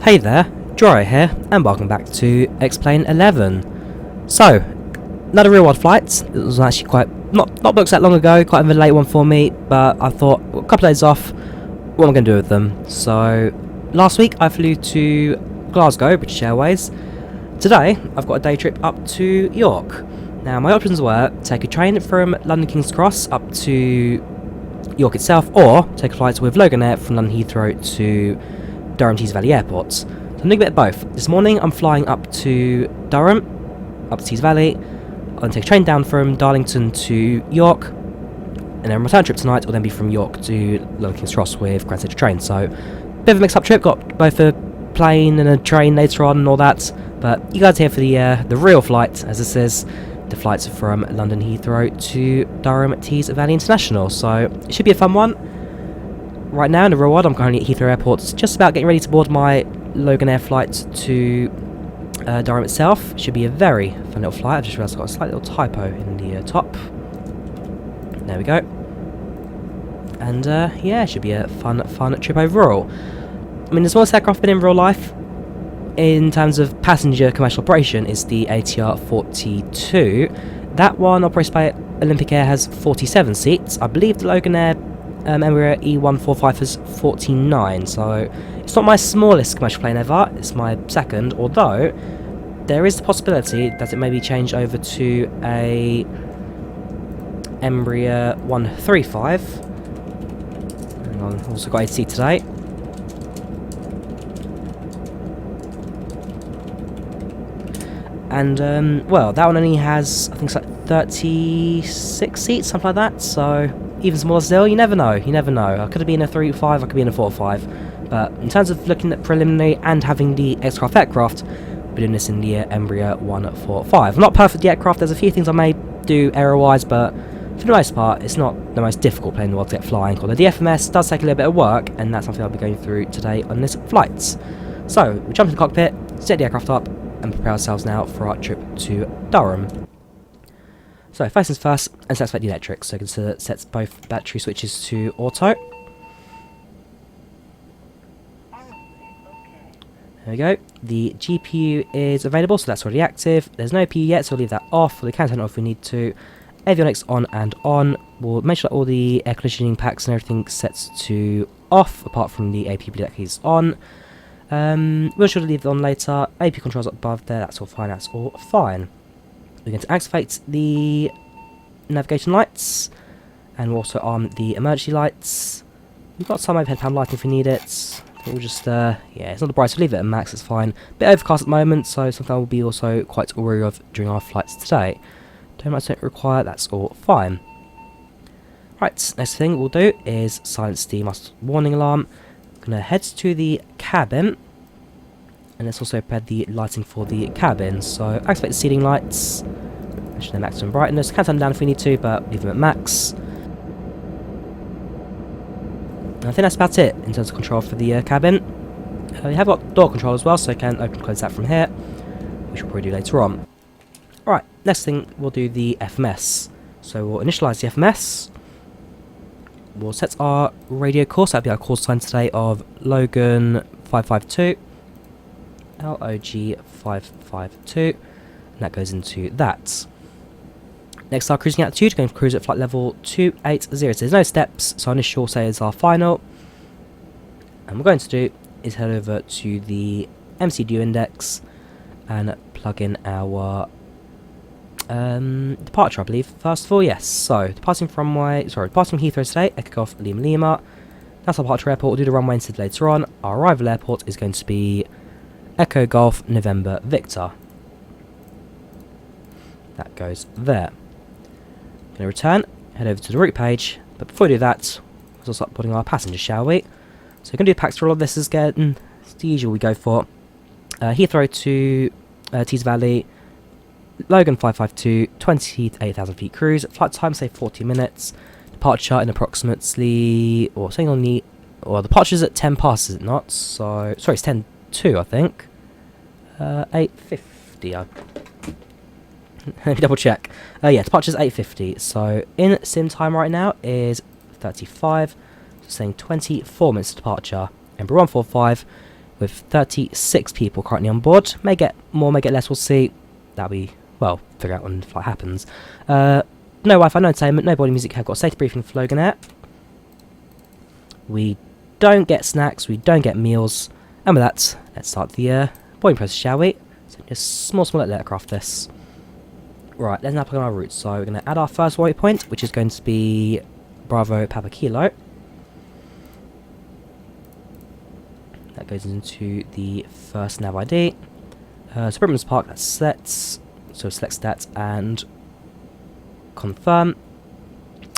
Hey there, Drawyah here, and welcome back to Explain 11. So, another real world flight. It was actually not booked that long ago, quite a late one for me, but I thought, well, a couple of days off, what am I going to do with them? So, last week I flew to Glasgow, British Airways. Today, I've got a day trip up to York. Now, my options were take a train from London King's Cross up to York itself, or take a flight with Loganair from London Heathrow to Durham Teesside Valley Airport. So I'm doing a bit of both. This morning I'm flying up to Durham, up to Teesside Valley. I'll then take a train down from Darlington to York, and then my return trip tonight will then be from York to London King's Cross with Grand Central train. So, bit of a mixed up trip, got both a plane and a train later on and all that, but you guys are here for the real flight, as this is. The flights are from London Heathrow to Durham Teesside Valley International, so it should be a fun one. Right now in the real world, I'm currently at Heathrow Airport, just about getting ready to board my Loganair flight to Durham itself. Should be a very fun little flight. I just realised I've got a slight little typo in the top. There we go. And yeah, it should be a fun trip overall. I mean, the smallest aircraft I've been in real life in terms of passenger commercial operation is the ATR 42. That one, operated by Olympic Air, has 47 seats. I believe the Loganair Embraer ERJ-145 has 49, so it's not my smallest commercial plane ever, it's my second, although there is the possibility that it may be changed over to a Embraer 135. Hang on, also got AC today. And, well, that one only has, I think it's like 36 seats, something like that, so even smaller still, you never know, I could have been a 3.5, I could be in a 4.5, but in terms of looking at preliminary and having the aircraft, we're doing this in the Embraer 145. Not perfect the aircraft, there's a few things I may do error-wise, but for the most part, it's not the most difficult plane in the world to get flying. Although the FMS does take a little bit of work, and that's something I'll be going through today on this flight. So, we jump in the cockpit, set the aircraft up, and prepare ourselves now for our trip to Durham. So first things first, let's activate the electrics. So you can set both battery switches to auto. There we go. The GPU is available, so that's already active. There's no PU yet, so we'll leave that off. We can turn it off if we need to. Avionics on and on. We'll make sure that all the air conditioning packs and everything sets to off, apart from the APB that is on. We'll sure to leave it on later. AP controls up above there, that's all fine, We're going to activate the navigation lights, and we'll also arm the emergency lights. We've got some overhead panel lighting if we need it. We'll just, yeah, it's not the brightest, we'll leave it at max, it's fine. Bit overcast at the moment, so something we'll be also quite wary of during our flights today. Don't require, that's all fine. Right, next thing we'll do is silence the master warning alarm. Gonna head to the cabin, and let's also prepare the lighting for the cabin. So activate the ceiling lights, mention their maximum brightness. Can turn them down if we need to, but leave them at max. And I think that's about it in terms of control for the cabin. We have got door control as well, so I can open and close that from here, which we'll probably do later on. Alright, next thing we'll do the FMS. So we'll initialize the FMS. We'll set our radio course, that'll be our call sign today of Logan 552, LOG 552, and that goes into that. Next, our cruising altitude, going to cruise at flight level 280, so there's no steps, so our initial say is our final. And what we're going to do is head over to the MCDU index and plug in our departure, I believe, first of all, yes. So, departing from Heathrow today, Echo Golf Lima Lima. That's our departure airport. We'll do the runway instead later on. Our arrival airport is going to be Echo Golf November Victor. That goes there. Going to return, head over to the route page, but before we do that, let's start putting our passengers, shall we? So we're going to do packs for all of this, it's the usual we go for. Heathrow to Teesside Valley, Logan 552, 28,000 feet cruise, flight time say 40 minutes, departure in approximately, or saying on the, or departure's at 10 past, is it not? So, sorry, it's 10:02 I think. 8:50, let me double check. Yeah, departure's 8:50, so in sim time right now is 35, so saying 24 minutes departure. Embraer 145, with 36 people currently on board. May get more, may get less, we'll see. That'll be, well, figure out when the flight happens. No Wi-Fi, no entertainment, no boarding music. Have got a safety briefing for Loganair. We don't get snacks, we don't get meals. And with that, let's start the boarding process, shall we? So just small little aircraft this. Right, let's now plug in our route. So we're going to add our first waypoint, which is going to be Bravo Papa Kilo. That goes into the first nav ID. So Brickman's Park, that's set. So select that and confirm.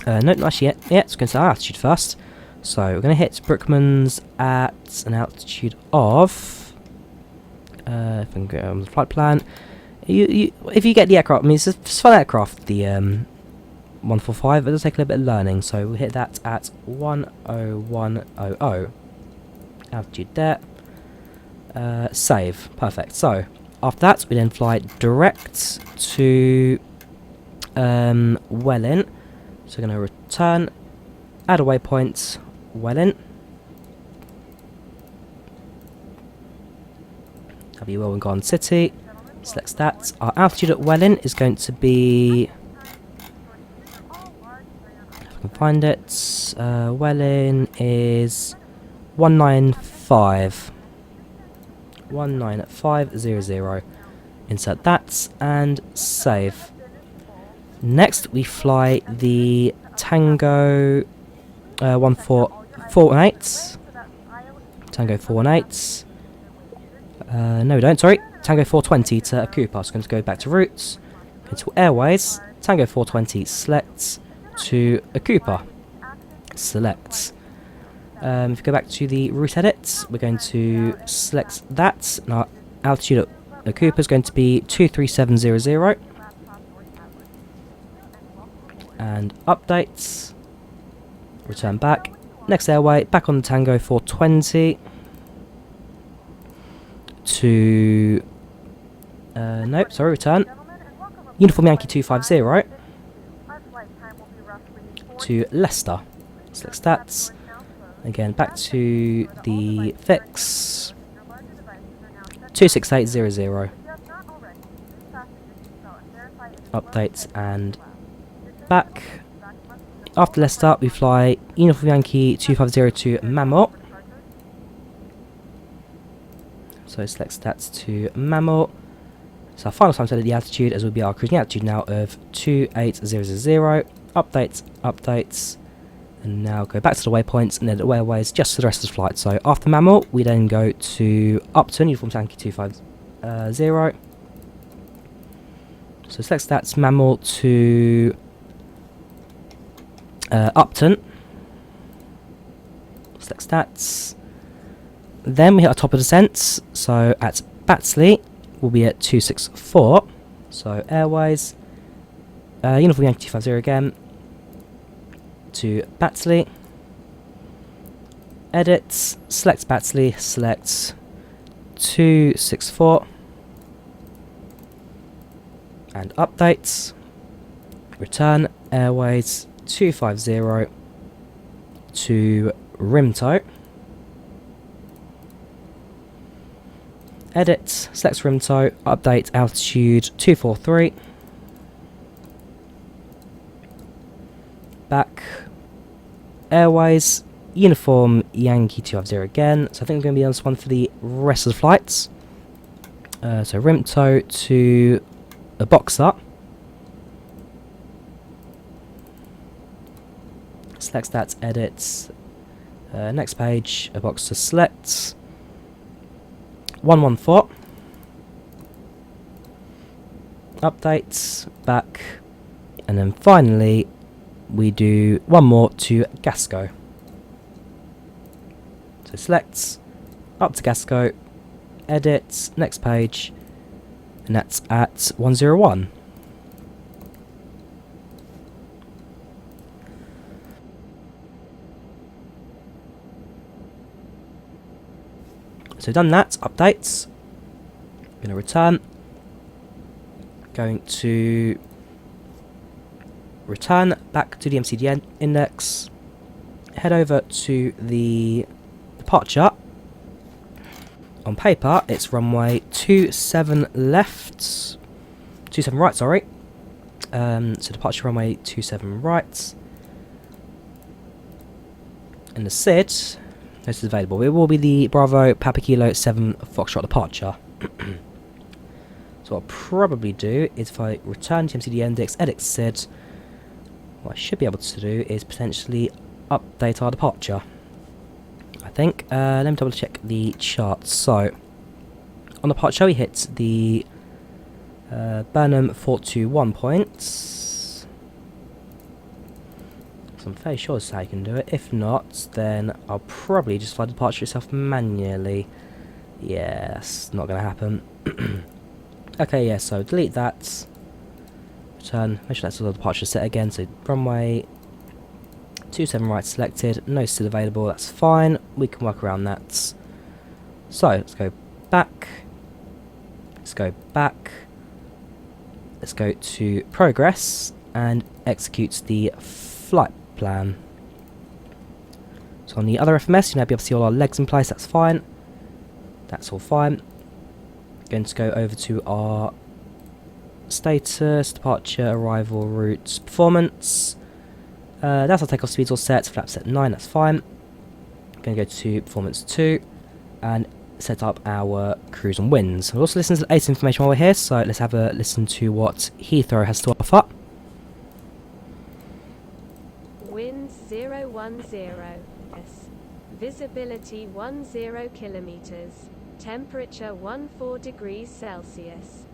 No, not actually yet. Yeah, it's going to set our altitude first. So we're going to hit Brookman's at an altitude of, if I can go on the flight plan, if you get the aircraft, I mean it's a fun aircraft, the 145, it does take a little bit of learning, so we'll hit that at 10100, altitude there, save, perfect. So after that we then fly direct to Welling, so we're going to return, add a waypoint, Welling. Have you Welling Garden City? Select that. Our altitude at Welling is going to be, if I can find it, Welling is 195. 19500. Insert that and save. Next we fly the Tango 418. Tango 418. No we don't, sorry. Tango 420 to Akupa. So I'm going to go back to routes. Go to Airways. Tango 420 select to Akupa. Select. If we go back to the route edit, we're going to select that. And our altitude at Akupa is going to be 23700. And updates. Return back. Next airway, back on the Tango 420 to nope, sorry, return. Uniform Yankee 250 to Leicester. Select stats. Again, back to the fix 26800. Updates and back. After Leicester, we fly Uniform Yankee 250 to Mammoth. So select stats to Mammoth. So our final time set at the altitude, as will be our cruising altitude now of 28000. Updates, and now go back to the waypoints and edit wayways just for the rest of the flight. So after Mammoth, we then go to Upton, Uniform Yankee 250. So select stats Mammoth to Upton. Select stats. Then we hit our top of descent. So at Batsley, we'll be at 264. So Airways, Uniform Yankee 250 again to Batsley. Edit, select Batsley, select 264. And updates. Return Airways 250 to Rimto. Edit, select Rimto, update altitude 243. Back. Airways, Uniform Yankee 250 again. So I think we're going to be on this one for the rest of the flights. So Rimto to a Boxer. Select stats, edit. Next page, a Boxer select. 114. Updates, back. And then finally, we do one more to Gasco. So select, up to Gasco, edit, next page, and that's at 101. So done that, updates, going to return, going to return back to the MCD index, head over to the departure, on paper, it's runway 27 left, 27 right, sorry. So departure runway 27 right. And the SID, this is available. It will be the Bravo Papa Kilo 7 Foxtrot departure. So what I'll probably do is if I return to MCD index, edit SID, what I should be able to do is potentially update our departure. I think. Let me double check the chart. So, on departure we hit the Burnham 421 points. So I'm fairly sure this is how you can do it. If not, then I'll probably just fly the departure itself manually. Yeah, that's not going to happen. Okay, yeah, so delete that. Return. Make sure that's the departure set again. So runway 27 right selected. No SID available. That's fine. We can work around that. So let's go back. Let's go back. Let's go to progress and execute the flight plan. So on the other FMS, you now be able to see all our legs in place. That's fine. That's all fine. Going to go over to our status, departure, arrival, routes, performance. That's our takeoff speeds all set. Flap set 9. That's fine. Going to go to performance 2 and set up our cruise and winds. We'll also listen to the ACE information while we're here. So let's have a listen to what Heathrow has to offer. Winds 010. Visibility 10 kilometers. Temperature 14 degrees Celsius.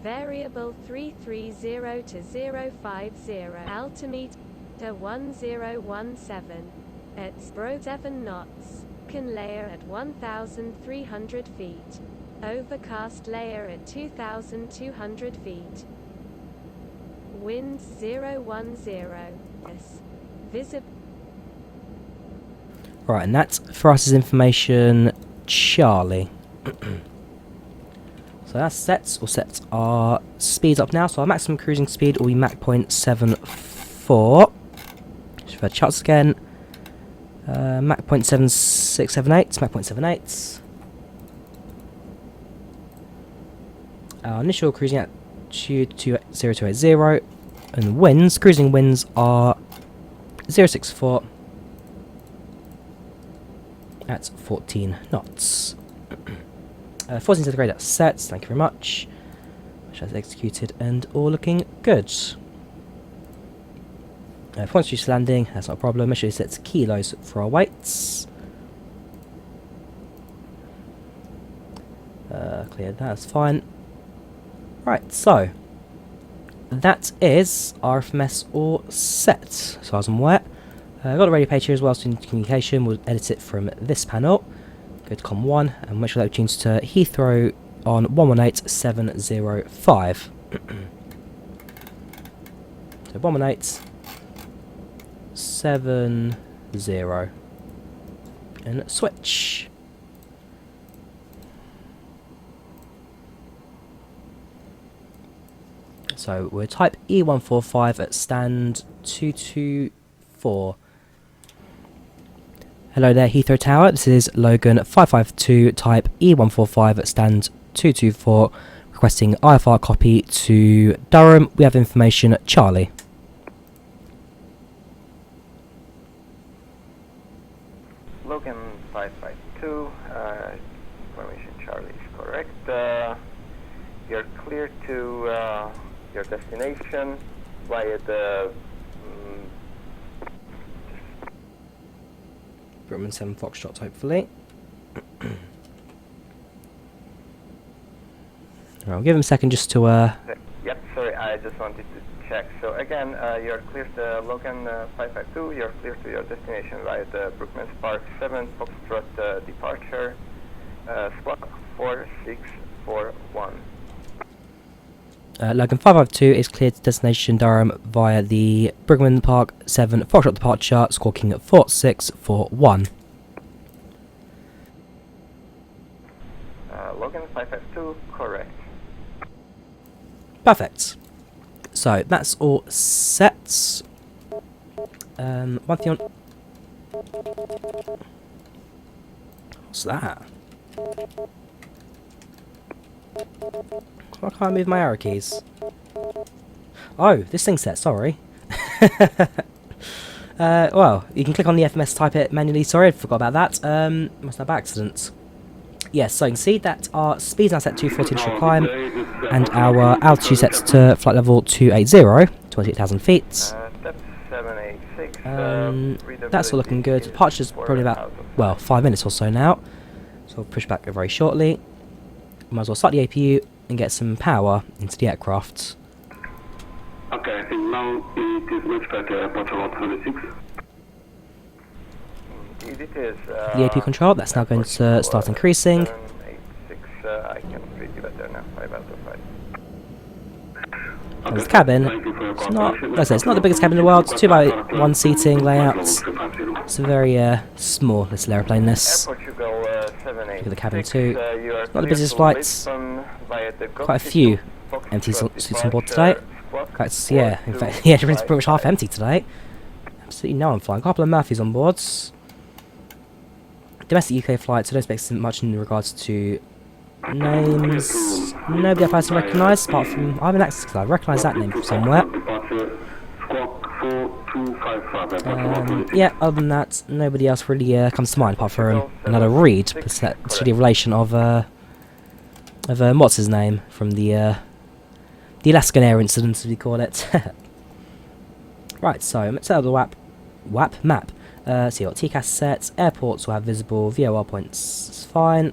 Variable 330 to 050. Altimeter 1017. At 7 knots. Can layer at 1,300 feet. Overcast layer at 2,200 feet. Winds 010. Visible. Right, and that's for us as information, Charlie. So that's set. We'll set our speeds up now. So our maximum cruising speed will be Mach 0.74. Just for charts again. Mach 0.7678. Mach 0.78. Our initial cruising altitude to 0280. And the winds, cruising winds are 064 at 14 knots. 14 centigrade, that's set. Thank you very much. Which has executed and all looking good. Points reach landing, that's not a problem. Make sure you set kilos for our weights. Clear that, that's fine. Right, so that is our FMS all set, as far as I'm aware. I've got a radio page here as well, so in communication, we'll edit it from this panel. Go to COM1 and make sure that we change to Heathrow on 118705. So 1187 and switch. So we'll type E145 at stand 224. Hello there, Heathrow Tower. This is Logan 552, type E145 at stand 224, requesting IFR copy to Durham. We have information, Charlie. Logan 552, information Charlie is correct. You're clear to your destination via the Brooklyn 7 Foxtrot, hopefully. I'll give him a second just to Yep, sorry, I just wanted to check. So again, you're clear to Logan 552, you're clear to your destination via the Brookmans Park 7 Foxtrot departure, squawk 4641. Logan 552 is cleared to destination Durham via the Brigman Park 7 Foxtrot departure, squawking at 4641. Logan 552, correct. Perfect. So that's all set. One thing on. What's that? Why can't I move my arrow keys? Oh, this thing's set, sorry. Well, you can click on the FMS, type it manually. Sorry, I forgot about that. Must have accident. Yes, so you can see that our speed's now set to 14 initial climb, and our altitude sets to flight level 280, 28,000 feet. Step 786. That's all looking good. Departure's probably about, well, 5 minutes or so now. So we'll push back very shortly. Might as well start the APU and get some power into the aircraft. Okay, I think now it is much better, departure route 36. Indeed it is. The APU control, that's now going to start increasing. 786, I can read you better now, 5 out of 5. There's the cabin. It's not, like I said, it's not the biggest cabin in the world. It's 2x1 seating layout. It's a very small little aeroplane, this. Look at the cabin too. Not the busiest flights. Quite a few empty seats on board today. Yeah, in fact, yeah, everything's pretty much half empty today. Absolutely no one flying. A couple of Murphys on boards. Domestic UK flights, I don't expect much in regards to names. Nobody I've to recognise, apart from I recognise that name from somewhere. Yeah, other than that, nobody else really comes to mind apart from another Reed, the relation of what's his name from the Loganair incident, as we call it. Right, so let's set up the WAP map. So you got TCAS sets, airports will have visible, VOR points, it's fine.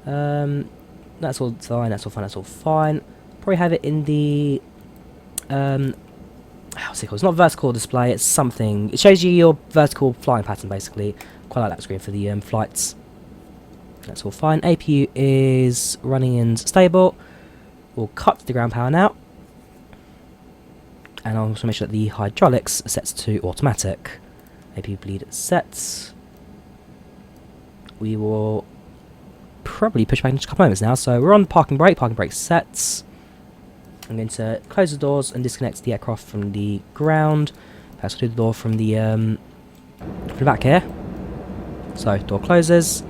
That's all fine, that's all fine, that's all fine. Probably have it in the what's it called? It's not vertical display, it's something. It shows you your vertical flying pattern basically. Quite like that screen for the flights. That's all fine. APU is running and stable. We'll cut the ground power now. And I'll also make sure that the hydraulics are set to automatic. APU bleed set. We will probably push back in just a couple moments now. So we're on parking brake set. I'm going to close the doors and disconnect the aircraft from the ground. Let's do the door from the back here. So door closes.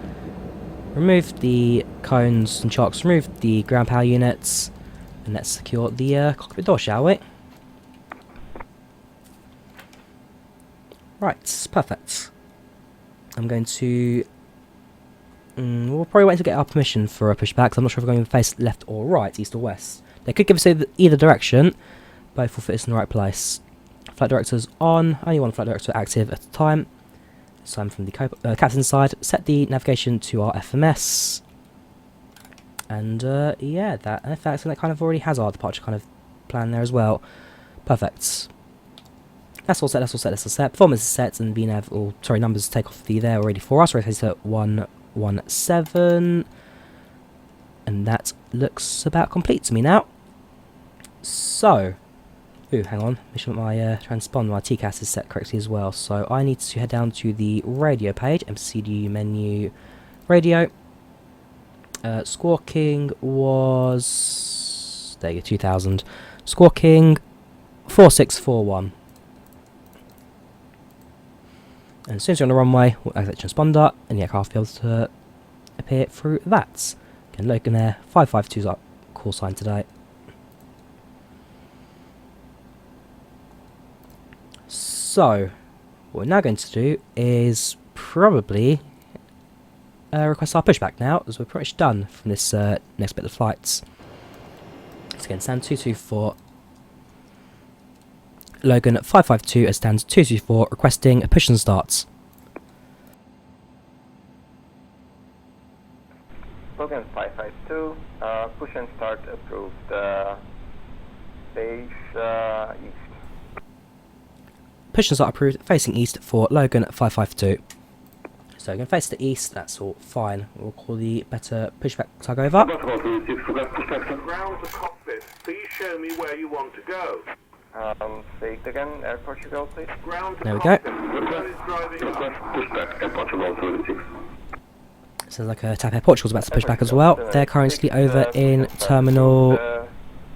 Remove the cones and chocks. Remove the ground power units, and let's secure the cockpit door, shall we? Right, perfect. I'm going to. We'll probably wait to get our permission for a pushback. 'Cause I'm not sure if we're going to face left or right, east or west. They could give us either direction. Both will fit us in the right place. Flight director's on. Only one flight director active at a time. So I'm from the captain's side. Set the navigation to our FMS. And yeah, that kind of already has our departure kind of plan there as well. Perfect. That's all set, that's all set, that's all set. Performance is set and VNav, or sorry, numbers take off the there already for us. Rotate at 117. And that looks about complete to me now. So, ooh, hang on. Make sure my transponder, my TCAS is set correctly as well. So I need to head down to the radio page, MCDU menu, radio. Squawking was, there you go, 2000. Squawking 4641. And as soon as you're on the runway, we'll activate the transponder, and the aircraft will be able to appear through that. Again, Loganair 552 is our call sign today. So, what we're now going to do is probably request our pushback now, as we're pretty much done from this next bit of flights. So again, stand 224. Logan 552 as stands 224, requesting a push and starts. Logan 552, push and start approved. Base east. Push and start approved, facing east for Logan 552. So we're going to face the east, that's all fine. We'll call the better pushback tug over. Ground to cockpit, please show me where you want to go. Say it again, Air Portugal, please. Ground to There we go. Pushback, Air Portugal 36. Sounds like TAP Air Portugal's about to push back as well. They're currently over in Terminal...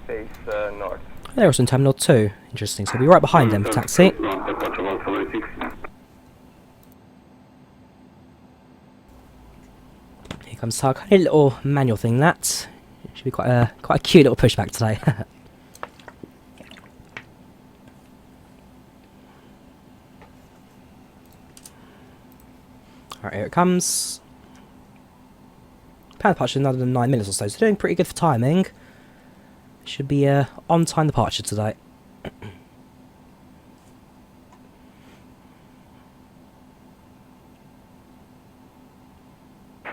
Face north. They're also in Terminal 2. Interesting, so we'll be right behind them for taxi. Air Portugal 36. Here comes Tug. A little manual thing that. Should be quite a cute little pushback today. Alright, here it comes. Planned departure in another 9 minutes or so, so doing pretty good for timing. Should be on time departure today.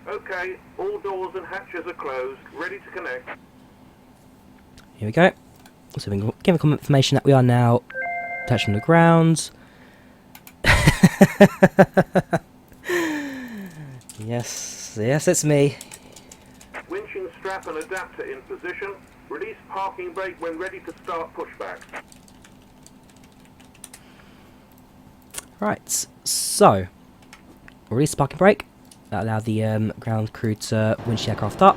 Okay, all doors and hatches are closed, ready to connect. Here we go. So we can give confirmation that we are now touching the ground. Yes, it's me. Winching strap and adapter in position. Release parking brake when ready to start pushback. Right, so release parking brake. That allowed the ground crew to winch the aircraft up.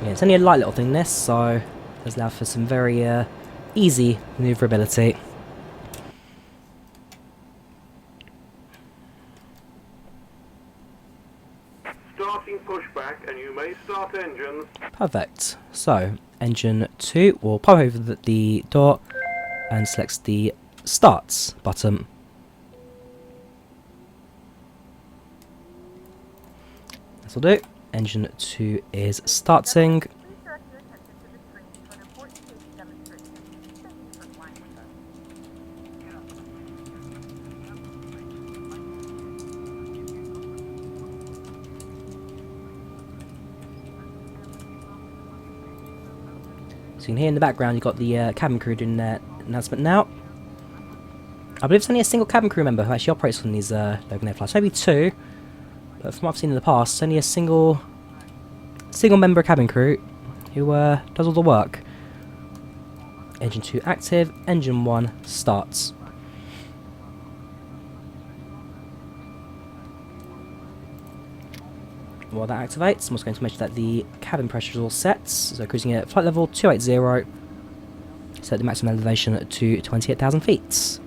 Yeah, it's only a light little thing, this, so it does allow for some very easy manoeuvrability. Starting pushback, and you may start engines. Perfect. So, engine 2 will pop over the door and selects the starts button. This will do. Engine 2 is starting. So you can hear in the background you've got the cabin crew doing their announcement now. I believe it's only a single cabin crew member who actually operates on these Loganair flights. Maybe two, but from what I've seen in the past, it's only a single member cabin crew who does all the work. Engine 2 active, engine 1 starts. While that activates, I'm also going to mention that the cabin pressure is all set, so cruising at flight level 280, set the maximum elevation to 28,000 feet.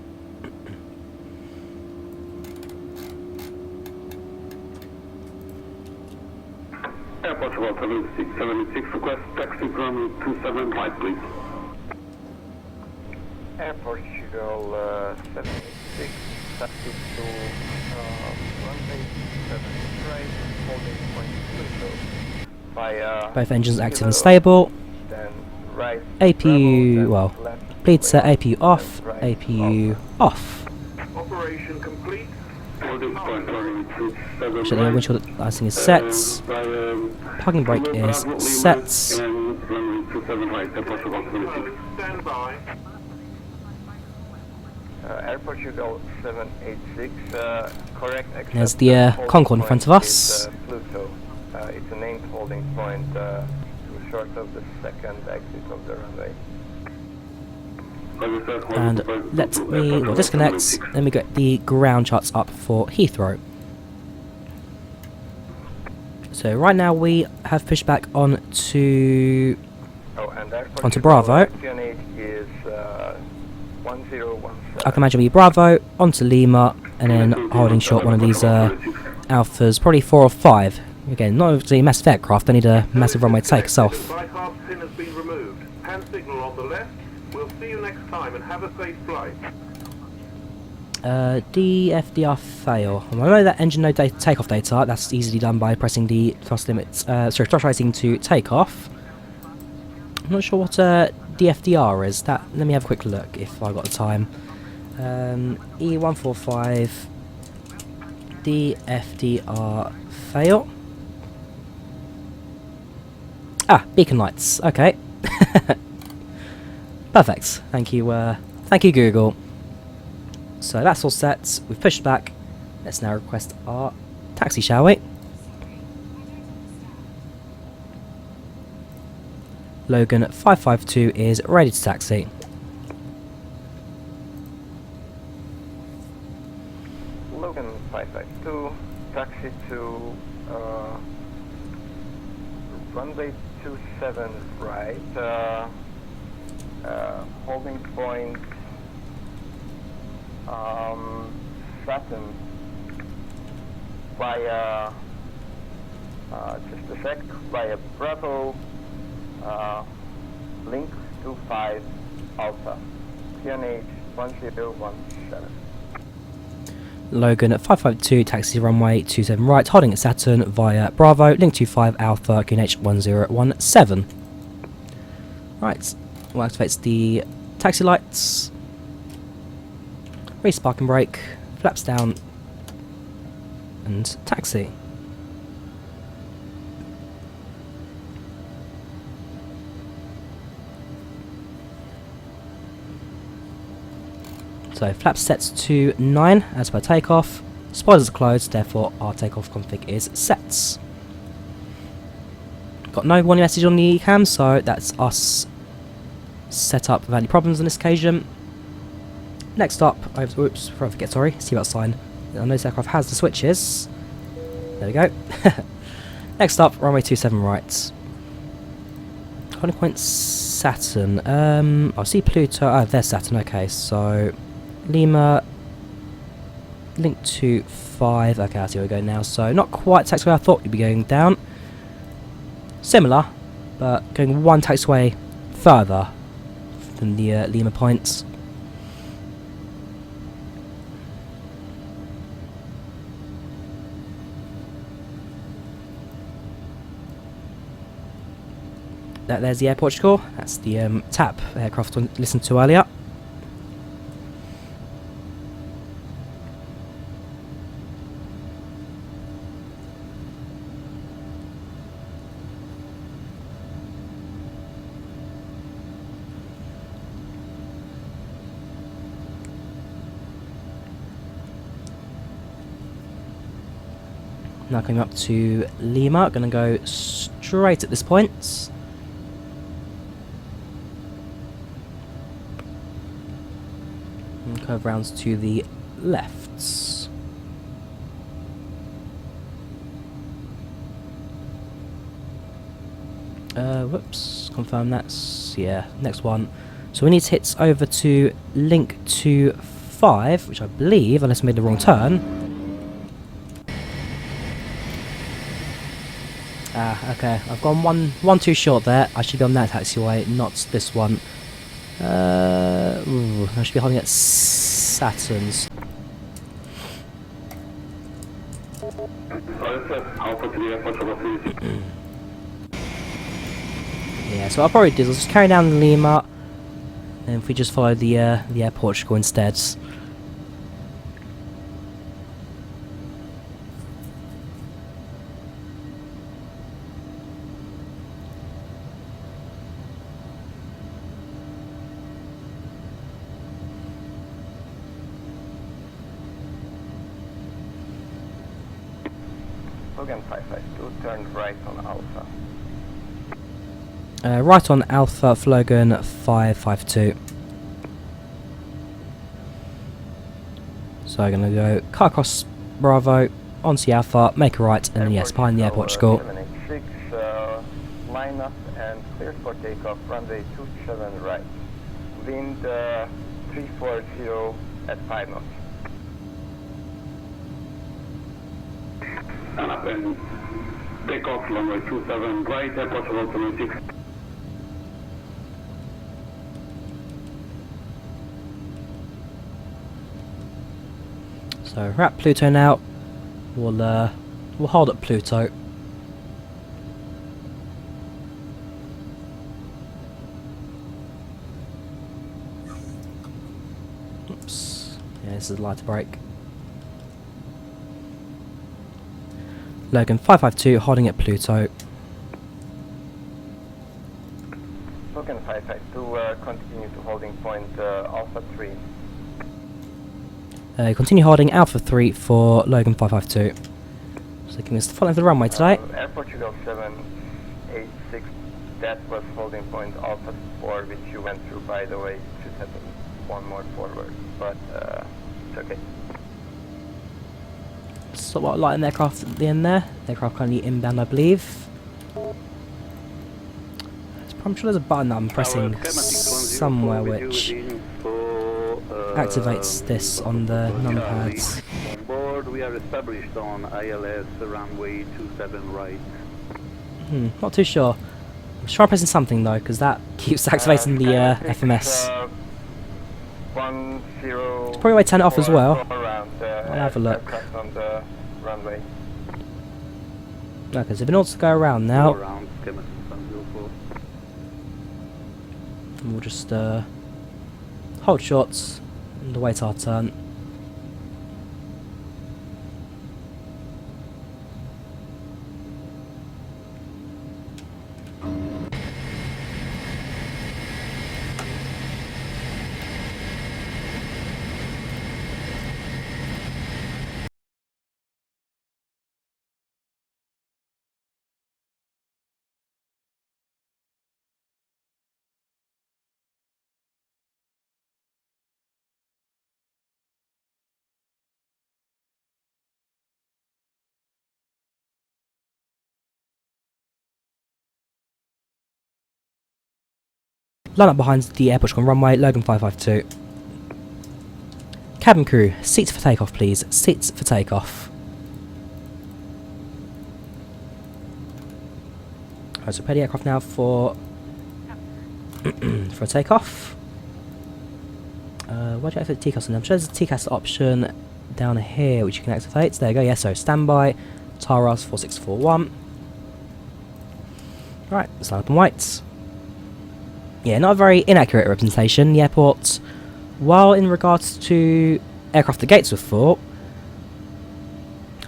Airport about 7676, request taxi from 27 flight, please. Airport Portugal 76, taxi to runway 7 right, holding point Pluto. By Both engines active and stable. then right, APU, level, well, then left, bleed set right, APU off, right, APU off. Operation complete. Holding point So the windshield lighting is set. Parking brake is set. Stand by. Air Portugal 786, correct exit. There's the Concorde in front of us. Pluto. It's a named holding point to short of the second exit of the runway. And let me disconnect. Let me get the ground charts up for Heathrow. So right now we have pushed back onto Bravo. Is 1017. I can imagine we Bravo onto Lima and then holding short one of these Alphas, probably 4 or 5. Again, not obviously a massive aircraft. They need a massive runway to take us off. Bypass pin has been removed. Hand signal on the left. We'll see you next time and have a safe flight. TFDi fail. I know that engine no data takeoff data. That's easily done by pressing the thrust limits. Thrust rating to take off. I'm not sure what DFDR is. That. Let me have a quick look if I got the time. E145 DFDR fail. Ah, beacon lights. Okay. Perfect. Thank you. Thank you, Google. So that's all set. We've pushed back. Let's now request our taxi, shall we? Logan 552 is ready to taxi. Logan 552, taxi to runway 27 right, holding point Saturn via Just a sec. Via Bravo, link 25 Alpha, QNH 1017. Logan at 552, taxi runway 27 right, holding at Saturn via Bravo, link 25 Alpha, QNH 1017. Right, we'll activate the taxi lights, raise parking brake, flaps down, and taxi. So flaps set to 9 as per takeoff. Spoilers are closed, therefore our takeoff config is set. Got no warning message on the cam, so that's us set up without any problems on this occasion. Next up, oops, before I forget, sorry, seatbelt sign. I know this aircraft has the switches. There we go. Next up, runway 27 right. Holding point Saturn. I see Pluto. Oh, there's Saturn. Okay, so Lima, link to 5. Okay, I see where we go now. So not quite taxiway I thought you'd be going down. Similar, but going one taxiway further than the Lima points. There's the Air Portugal. That's the TAP aircraft I listened to earlier. Now coming up to Lima, going to go straight at this point. And curve rounds to the left. Whoops, confirm that's, yeah, next one. So we need to hit over to link to 5, which I believe, unless I made the wrong turn. Ah, okay. I've gone one too short there. I should be on that taxiway, not this one. I should be holding at Saturn's. Yeah, so I'll probably do is I'll just carry down Lima, and if we just follow the Air Portugal instead. Logan 552, turn right on Alpha. Right on Alpha for Logan 552. So I'm going to go car across Bravo, onto Alpha, make a right, and then yes, behind the Air Portugal. 786, line up and clear for takeoff, runway 27 right. Wind 340 at 5 knots. And up and take off runway 27 right, Air Portugal 76. So we're at Pluto now. We'll hold at Pluto. Oops. Yeah, this is a lighter brake. Logan 552 holding at Pluto. Logan 552, continue to holding point Alpha 3. Continue holding Alpha 3 for Logan 552. So can we follow the runway today? Air Portugal 786, that was holding point Alpha 4, which you went through, by the way. Should have one more forward, but it's okay. So what, light in the aircraft at the end there? The aircraft currently inbound, I believe. I'm sure there's a button that I'm pressing somewhere which activates this on the numpads. Onboard we are established on ILS runway 27 right. Not too sure. I'm trying pressing something though, because that keeps activating the FMS. Probably way to turn it off as well. I'll have a look. On the runway. Okay, so we've been able to go around now. Around, schematic 104. And we'll just hold shots and wait our turn. Line up behind the airport on runway, Logan 552. Cabin crew, seats for takeoff please, seats for takeoff. Alright, so prepare the aircraft now for for a takeoff. Why do you activate TCAS on them? I'm sure there's a TCAS option down here which you can activate. There you go, yes, so standby, TAROS 4641. Right, let's line up and wait. Yeah, not a very inaccurate representation. The airport, while in regards to aircraft the gates were full,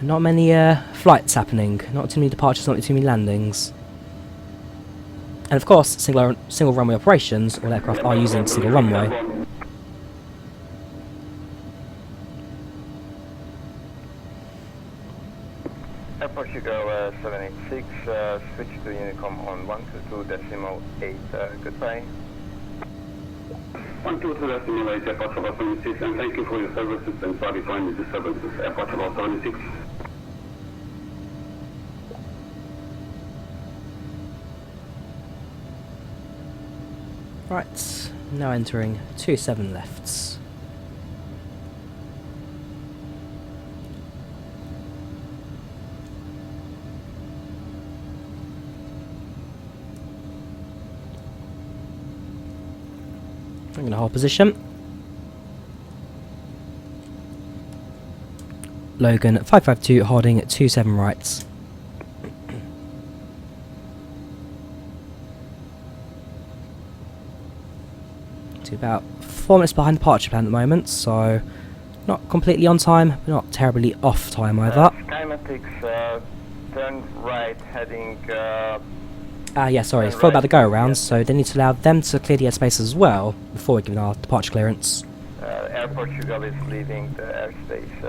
not many flights happening, not too many departures, not too many landings. And of course, single runway operations, all aircraft are using single runway. Airport Hugo 786, switch to Unicom on 122.8, goodbye. 122.8, Airport 76, and thank you for your services and sorry for any disturbances, Airport 76. Right, now entering 27 lefts. I'm going to hold position. Logan 552 holding at 27 rights. To about 4 minutes behind departure plan at the moment, so not completely on time, but not terribly off time either. Schematics, turn right heading... yeah, sorry, it's about the go-around, so they need to allow them to clear the airspace as well before we give our departure clearance. Airport Hugo is leaving the airspace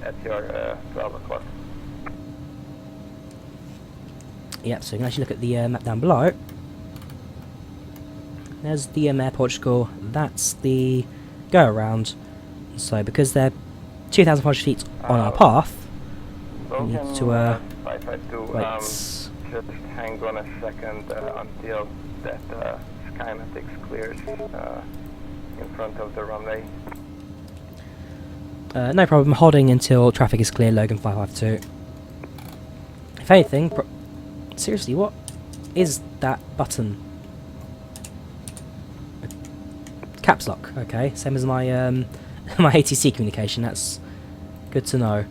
at your 12 o'clock. Yep, so you can actually look at the map down below. There's the Air Portugal, that's the go-around. So because they're 2,500 feet on our path, we need to wait. Just hang on a second until that schematics clears in front of the runway. No problem, holding until traffic is clear, Logan 552. If anything, seriously, what is that button? Caps lock, okay, same as my my ATC communication, that's good to know.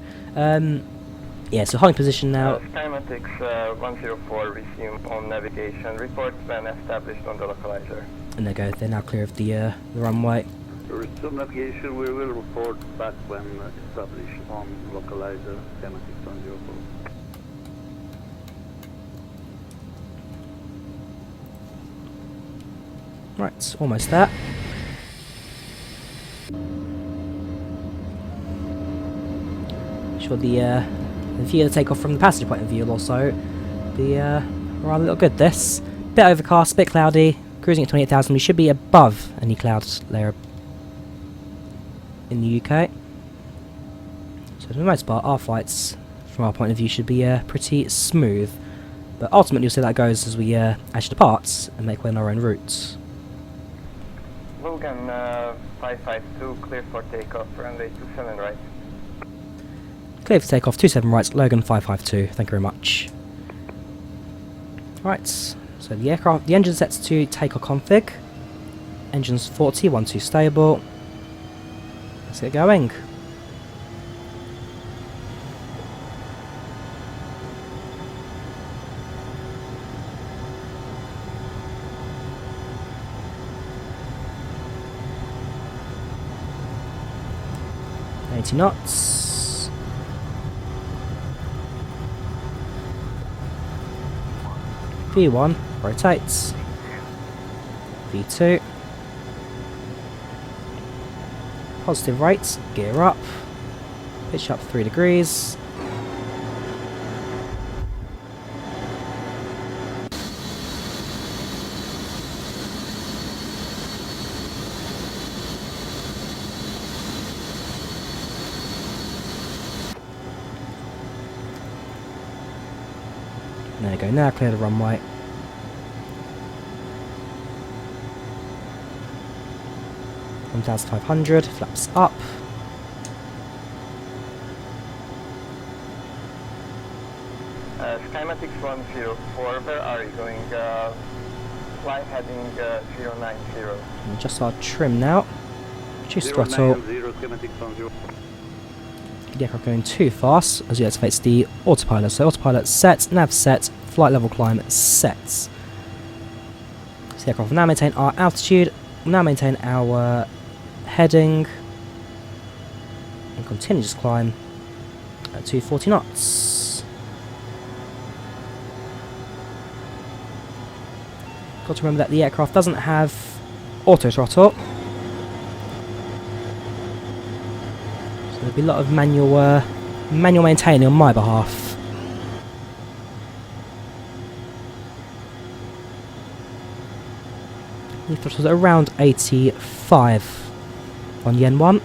Yeah, so holding position now. Schematics 104 resume on navigation. Report when established on the localizer. And there you go, they're now clear of the runway. Resume navigation, we will report back when established on localizer, schematics 104. Right, almost there. Sure the view of the takeoff from the passenger point of view will also be rather little good. This bit overcast, bit cloudy, cruising at 28,000. We should be above any cloud layer in the UK. So for the most part, our flights from our point of view should be pretty smooth. But ultimately, you'll see that goes as we actually depart and make way on our own routes. Logan 552 clear for takeoff, runway 27 right. Clear for takeoff, 27 right, Logan 552. Thank you very much. Right, so the engine sets to takeoff config. Engine's 40, 1-2 stable. Let's get going. Knots. V1 rotates. V2 positive rates, gear up, pitch up 3 degrees. There you go, now clear the runway. $1,500, flaps up. Schematics 104, where are you going? Flight heading 090. Adjust our trim now. Reduce throttle. 090, schematics on 0. The aircraft going too fast as you activate the autopilot. So autopilot set, nav set, flight level climb sets. So the aircraft will now maintain our altitude, will now maintain our heading, and continue to climb at 240 knots. Got to remember that the aircraft doesn't have auto throttle. There'll be a lot of manual maintaining on my behalf. The throttle's at around 85 on Yen 1.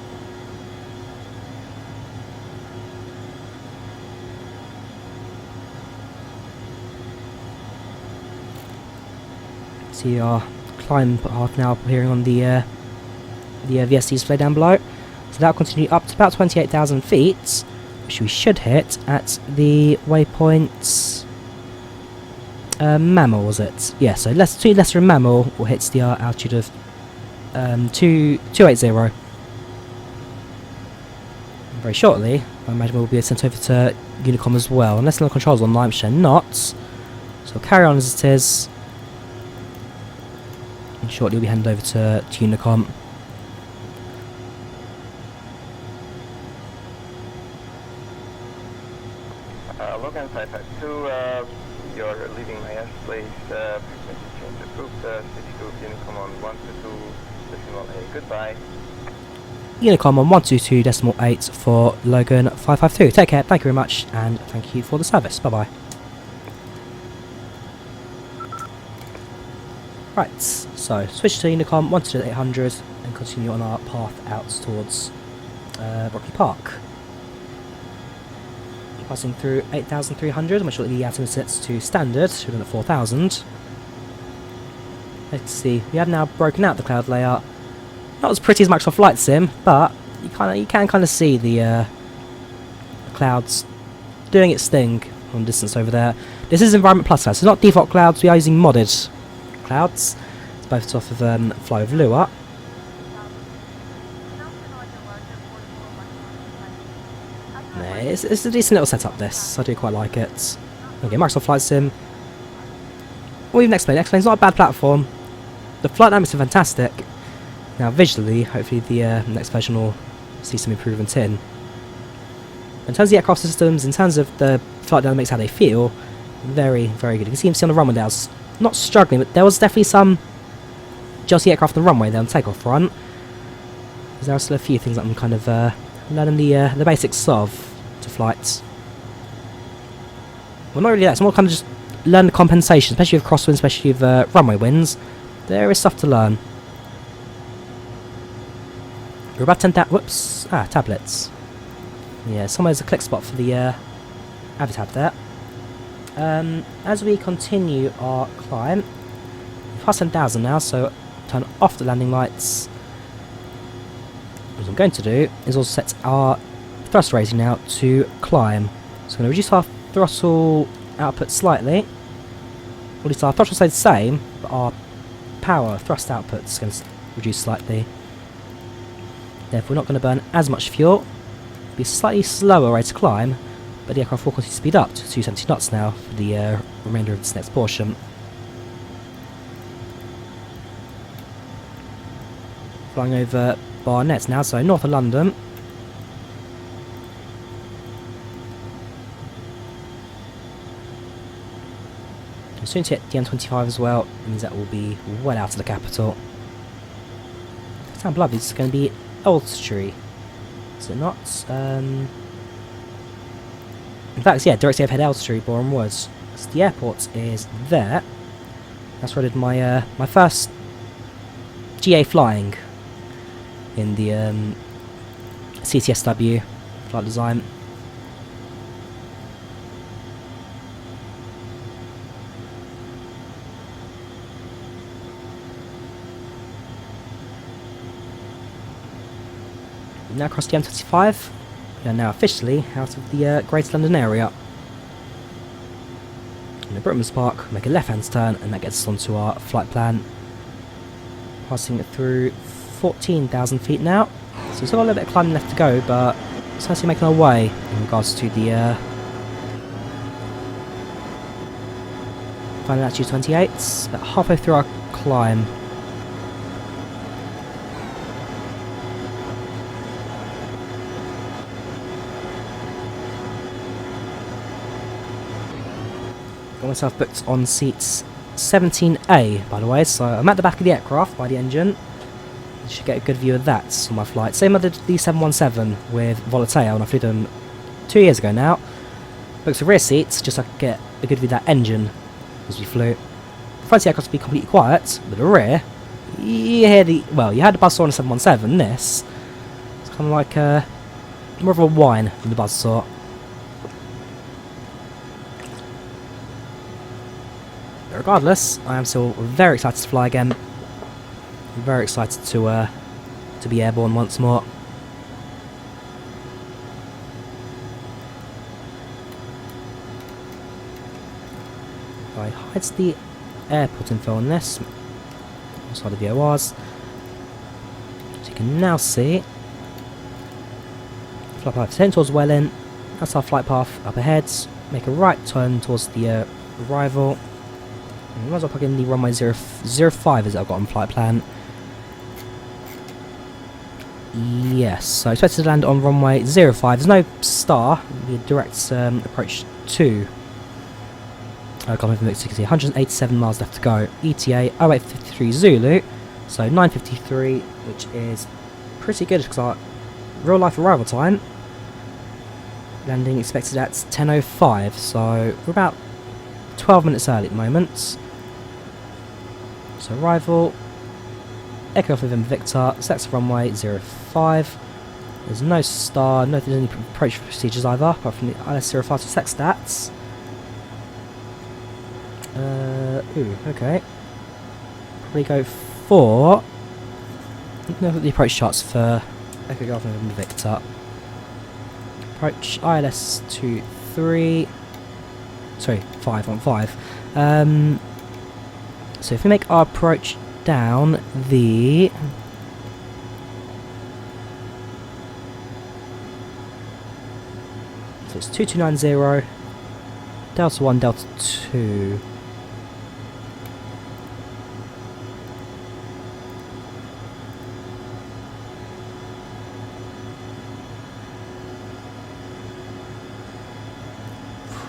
See our climb path now appearing on the VST display down below. So that'll continue up to about 28,000 feet, which we should hit at the waypoint Mammal, was it? Yeah, so two lesser in Mammal will hit the altitude of 280. Very shortly, I imagine we'll be sent over to Unicom as well, unless the controls online, which they're not. So we'll carry on as it is, and shortly we'll be handed over to Unicom. Logan 552, you're leaving my airspace, frequency change approved, switch to Unicom on 122.8, goodbye. Unicom on 122.8 for Logan 552. Take care, thank you very much, and thank you for the service. Bye bye. Right, so switch to Unicom 122.800 and continue on our path out towards Brockley Park. Passing through 8,300, and we're shortly the azimuth sets to standard, shooting at 4,000. Let's see, we have now broken out the cloud layer. Not as pretty as Microsoft Flight Sim, but you can kind of see the clouds doing its thing from distance over there. This is Environment Plus clouds, so not default clouds. We are using modded clouds. It's both off of Fly with Lua. It's a decent little setup, this. I do quite like it. Okay, Microsoft Flight Sim. Or even X-Plane. X-Plane's not a bad platform. The flight dynamics are fantastic. Now, visually, hopefully the next version will see some improvement in. In terms of the aircraft systems, in terms of the flight dynamics, how they feel, very, very good. You can see on the runway now, it's not struggling, but there was definitely some jolty aircraft on the runway there on the takeoff run. There are still a few things that I'm kind of learning the basics of to flights. Well, not really that. It's more kind of just learn the compensation, especially with crosswinds, especially with runway winds. There is stuff to learn. We're about 10,000. Whoops! Tablets. Yeah, somewhere's a click spot for the Avitab there. As we continue our climb, we've passed 10,000 now, so turn off the landing lights. What I'm going to do is also set our thrust rating now to climb. So I'm going to reduce our throttle output slightly. At least our throttle stays the same, but our power thrust output is going to reduce slightly. Therefore, we're not going to burn as much fuel. It'll be a slightly slower rate to climb, but the aircraft will continue to speed up to 270 knots now for the remainder of this next portion. Flying over Barnet now, so north of London. As soon as you hit the M25 as well, it means that will be well out of the capital. Sound bloody, it's going to be Elstree, is it not? In fact, yeah, directly overhead Elstree, Boreham Woods. So the airport is there. That's where I did my my first GA flying in the CTSW flight design. We've now crossed the M25. We are now officially out of the Greater London area. In the Brickman's Park, make a left-hand turn, and that gets us onto our flight plan. Passing it through 14,000 feet now. So we've still got a little bit of climbing left to go, but it's actually making our way in regards to the final altitude 28. About halfway through our climb. Got myself booked on seats 17A, by the way, so I'm at the back of the aircraft by the engine. You should get a good view of that on my flight. Same I did the 717 with Volanta when I flew them 2 years ago now. Booked the rear seats just so I could get a good view of that engine as we flew. The front of the aircraft would be completely quiet, but the rear, you hear the, well, you had the buzzsaw on the 717, this, it's kind of like more of a whine than the buzzsaw. But regardless, I am still very excited to fly again. I'm very excited to be airborne once more. I hides the airport info on this. Outside of the VORs. So you can now see flight path heading towards Welling. That's our flight path up ahead. Make a right turn towards the arrival. And we might as well plug in the runway 005 as I've got on flight plan. Yes, so I expected to land on runway 05. There's no star, it'll be a direct approach to Golden Victor. You can see 187 miles left to go. ETA 0853 Zulu, so 9:53, which is pretty good because our real life arrival time. Landing expected at 10:05, so we're about 12 minutes early at the moment. So arrival, Echo Alpha Victor, selects runway 05. There's no star, no there's any approach procedures either, apart from the ILS-05 to select stats. Okay. Probably go for... Look at the approach charts for Echo Alpha Victor. Approach ILS-23... Sorry, 515. So if we make our approach down the... So it's 2290, Delta 1, Delta 2.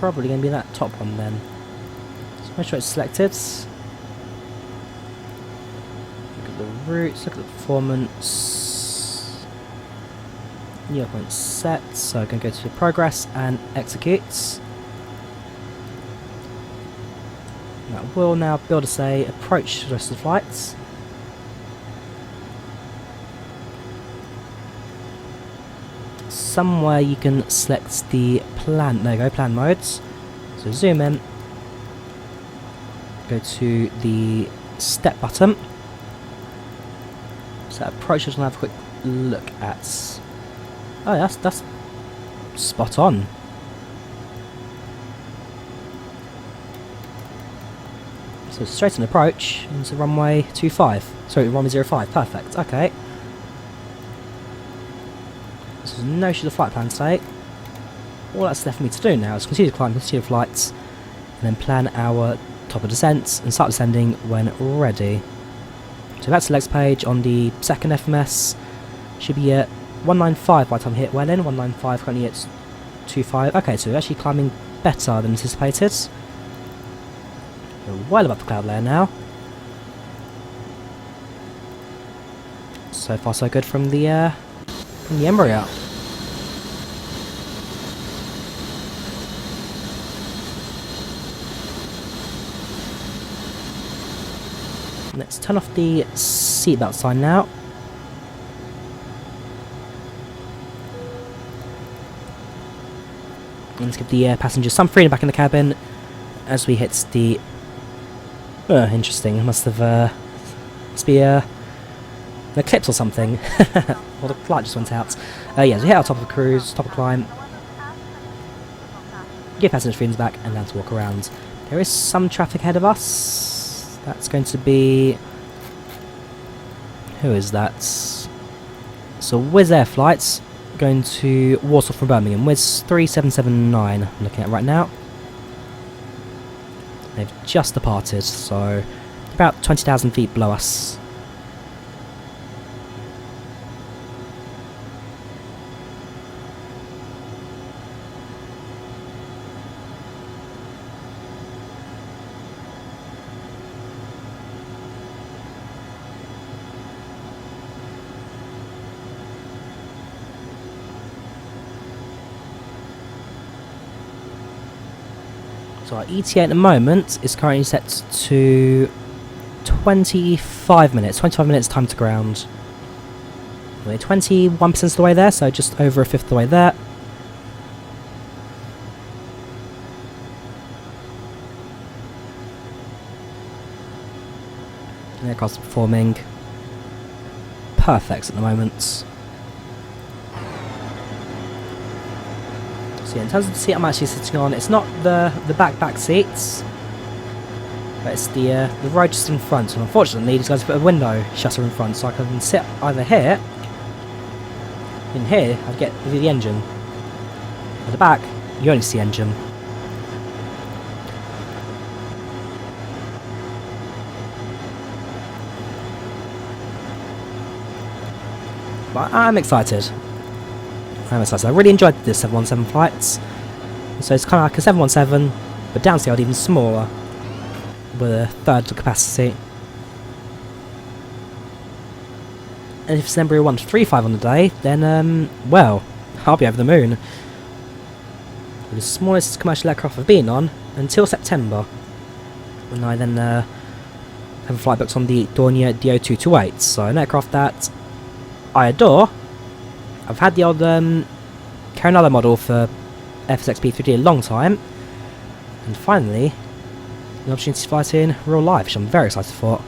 Probably going to be that top one then. So make sure it's selected. Look at the routes, look at the performance. New point set, so I'm going to go to progress and execute. That will now build us a approach to the rest of the flights. Somewhere you can select the plan, there you go, plan modes. So zoom in, go to the step button. So approach, just want to have a quick look at. Oh, that's spot on. So straight on approach into runway 25. Sorry, runway 05. Perfect. Okay. So there's no issue the flight plan today. All that's left for me to do now is continue to climb, continue flights, and then plan our top of descents and start descending when ready. So that's the legs page on the second FMS. Should be at 195 by the time we hit well in. 195 currently at 25. Okay, so we're actually climbing better than anticipated. We're well above the cloud layer now. So far so good from the Embraer. Let's turn off the seatbelt sign now. And let's give the passengers some freedom back in the cabin as we hit the... interesting, must be an eclipse or something. Or the light just went out. Yeah, so we hit our top of the cruise, top of climb. Give passengers freedoms back and then to walk around. There is some traffic ahead of us. That's going to be... Who is that? So Wizz Air flights going to Warsaw from Birmingham. Wizz 3779 I'm looking at right now. They've just departed, so about 20,000 feet below us. So our ETA at the moment is currently set to 25 minutes. 25 minutes time to ground. We're 21% of the way there, so just over a fifth of the way there. The aircraft's performing perfect at the moment. In terms of the seat I'm actually sitting on, it's not the back seats, but it's the row just in front. And unfortunately, these guys put a window shutter in front, so I can sit either here. In here, I get the engine. At the back, you only see engine. But I'm excited. I really enjoyed the 717 flights. So it's kind of like a 717, but downscaled even smaller, with a third the capacity. And if it's an Embraer 145 on the day, then, well, I'll be over the moon. The smallest commercial aircraft I've been on until September, when I then have a flight booked on the Drawyah DO228. So an aircraft that I adore. I've had the old Carinado model for FSXP3D a long time, and finally the opportunity to fly it in real life, which I'm very excited for.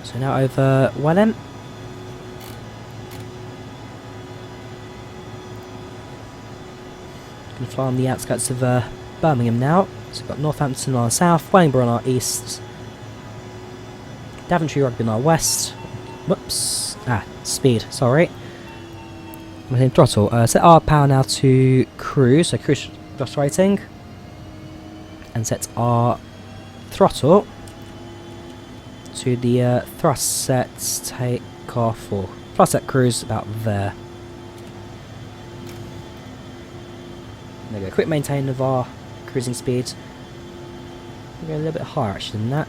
So now over Welland. Going to fly on the outskirts of Birmingham now. So we've got Northampton on our south, Wellingborough on our east, Daventry Rugby on our west. Whoops. Speed, sorry. I'm hitting throttle. Set our power now to cruise, so cruise thrust rating. And set our throttle to the thrust set take off, or thrust set cruise about there. There we go, quick maintain of our cruising speed. We'll go a little bit higher actually than that.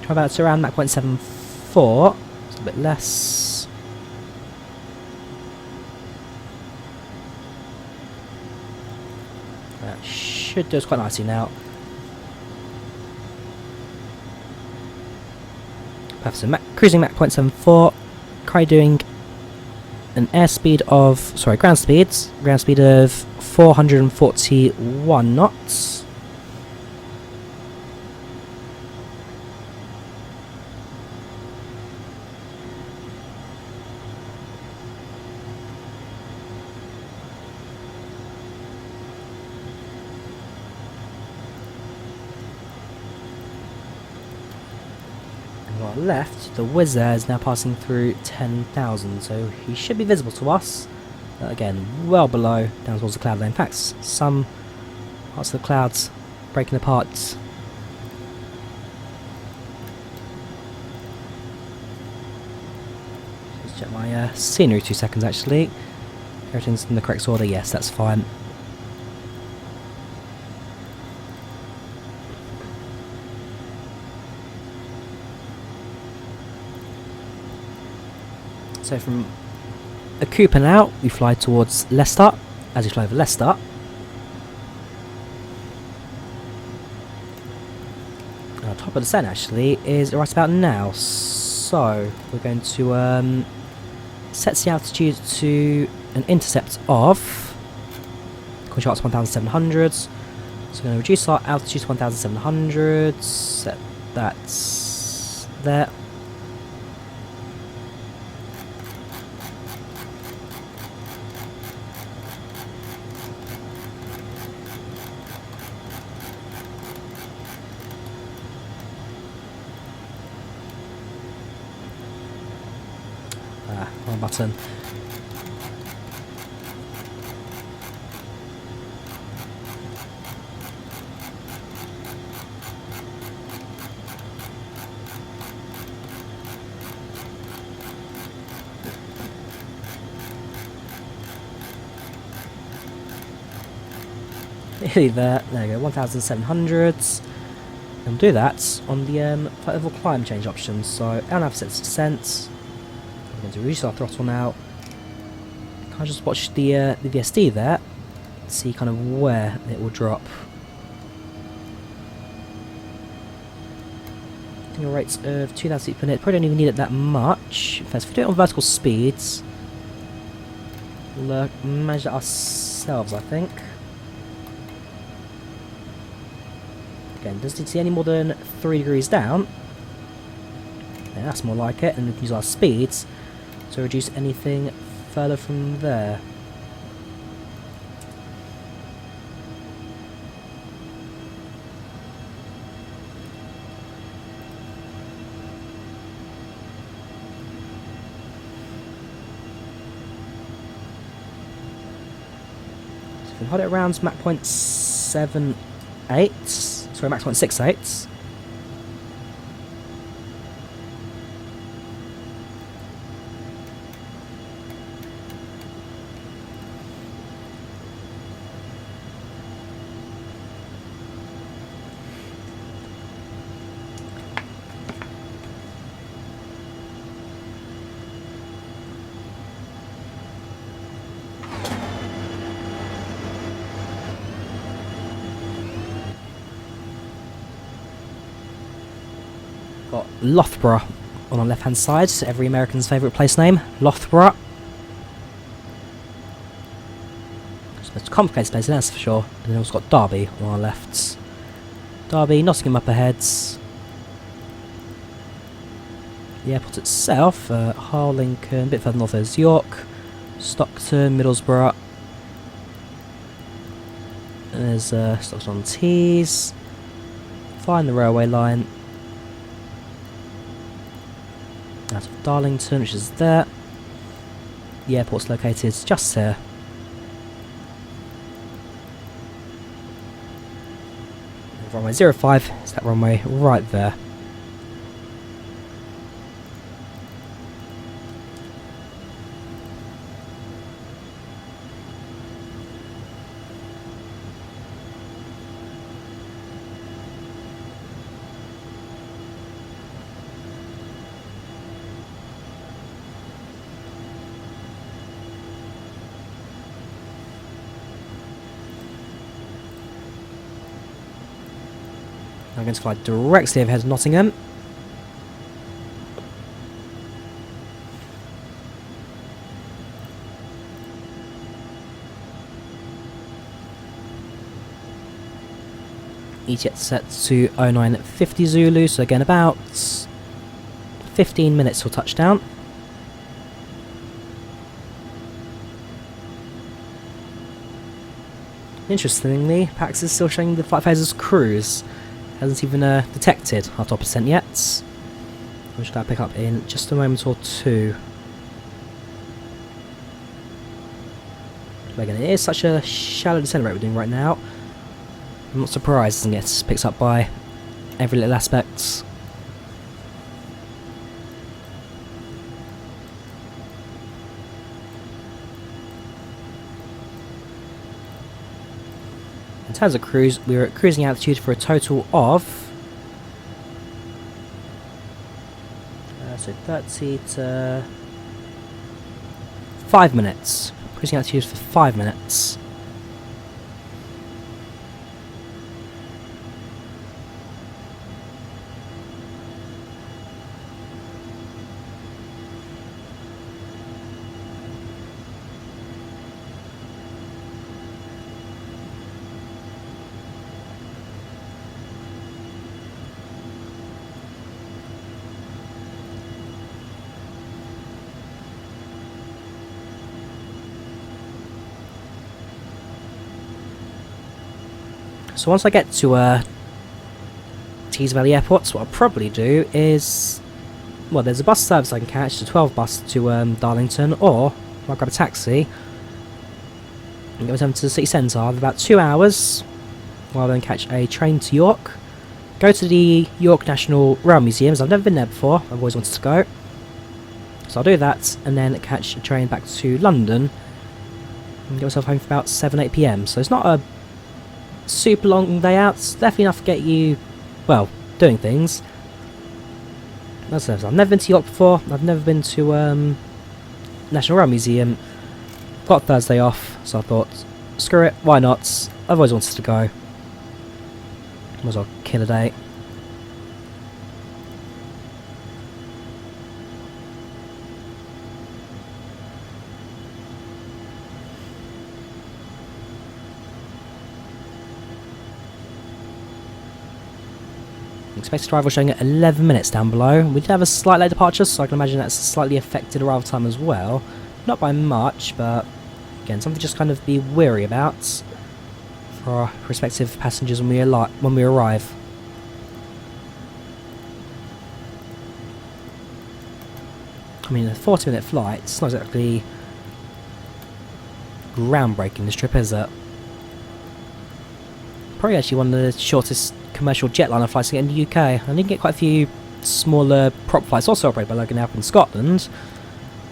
Try about around Mach 0.74, it's a bit less. That should do us quite nicely now. Perfect, so cruising Mach 0.74, currently doing an airspeed of, sorry, ground speed of 441 knots. Left, the Wizz Air is now passing through 10,000, so he should be visible to us. Again, well below, down towards the cloud line. In fact, some parts of the clouds breaking apart. Just check my scenery 2 seconds actually. Everything's in the correct order, yes, that's fine. So from Akupa now, we fly towards Leicester. As we fly over Leicester, our top of the descent actually is right about now. So we're going to set the altitude to an intercept of contract 1,700. So we're going to reduce our altitude to 1,700. Set that there. Wrong button. Nearly there. There we go. 1,700. And do that on the level climb change options. So L nav sets descent. We're going to reduce our throttle now. Can I just watch the VSD there? See kind of where it will drop. A rate of 2,000 feet per minute. Probably don't even need it that much. First, if we do it on vertical speeds, we'll manage it ourselves, I think. Again, doesn't need to see any more than 3 degrees down. Yeah, that's more like it, and we can use our speeds to reduce anything further from there. So we can hold it around Mach 0.78, sorry, Mach 0.68. Got Loughborough on our left hand side, so every American's favourite place name, Loughborough. It's the most complicated place, that's for sure. And then we've also got Derby on our left. Derby, Nottingham up ahead. The airport itself, Hull, Lincoln, a bit further north there's York, Stockton, Middlesbrough. And there's Stockton-on-Tees. Find the railway line. Out of Darlington, which is there. The airport's located just here. Runway 05 is that runway right there. I'm going to fly directly overhead of Nottingham. EasyJet set to 0950 Zulu, so again about 15 minutes till touchdown. Interestingly, PACX is still showing the flight phase as cruise. Hasn't even detected our top percent yet. Which I'll pick up in just a moment or two. But again, it is such a shallow descent rate we're doing right now. I'm not surprised it gets picked up by every little aspect. In terms of cruise, we were at cruising altitude for a total of so 30 to 5 minutes. Cruising altitude for 5 minutes. So once I get to Teesside Valley Airport, what I'll probably do is, well, there's a bus service I can catch, the 12 bus to Darlington, or I'll grab a taxi and go down to the city centre. I have about 2 hours, while I then catch a train to York, go to the York National Rail Museum, as I've never been there before, I've always wanted to go. So I'll do that, and then catch a train back to London, and get myself home for about 7-8 PM. So it's not a super long day out. It's definitely enough to get you, well, doing things. That's it. I've never been to York before. I've never been to National Rail Museum. Got Thursday off, so I thought, screw it, why not? I've always wanted to go. Might as well kill a day. Expected arrival showing at 11 minutes down below. We did have a slight late departure, so I can imagine that's slightly affected arrival time as well. Not by much, but again, something to just kind of be wary about for our respective passengers when we arrive. I mean, a 40-minute flight, it's not exactly groundbreaking, this trip, is it? Probably actually one of the shortest commercial jetliner flights to get in the UK. I did get quite a few smaller prop flights also operated by Loganair up in Scotland,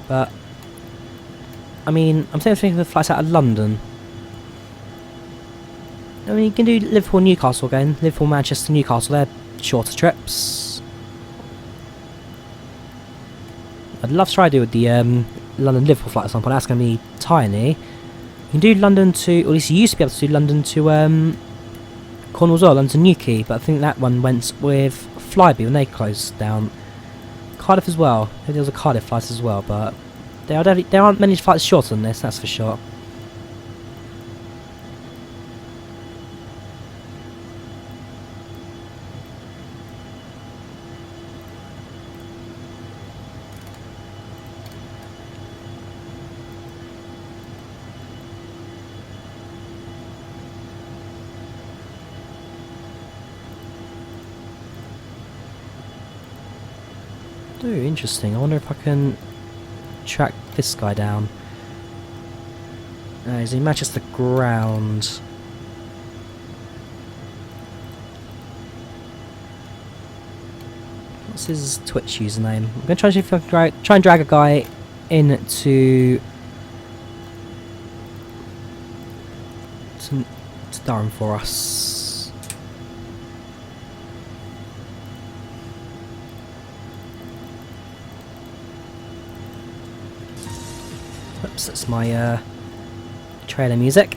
but I mean, I'm thinking of flights out of London. I mean, you can do Liverpool, Newcastle again, Liverpool, Manchester, Newcastle, they're shorter trips. I'd love to try to do with the London Liverpool flight at some point. That's going to be tiny. You can do London to, or at least you used to be able to do London to Cornwall as well, London to Newquay, but I think that one went with Flybe when they closed down. Cardiff as well. Maybe there was a Cardiff flight as well, but there aren't many flights shorter than this, that's for sure. Ooh, interesting. I wonder if I can track this guy down. He's in Manchester ground. What's his Twitch username? I'm going to try to see if I can try and drag a guy into to Durham for us. Oops, that's my trailer music.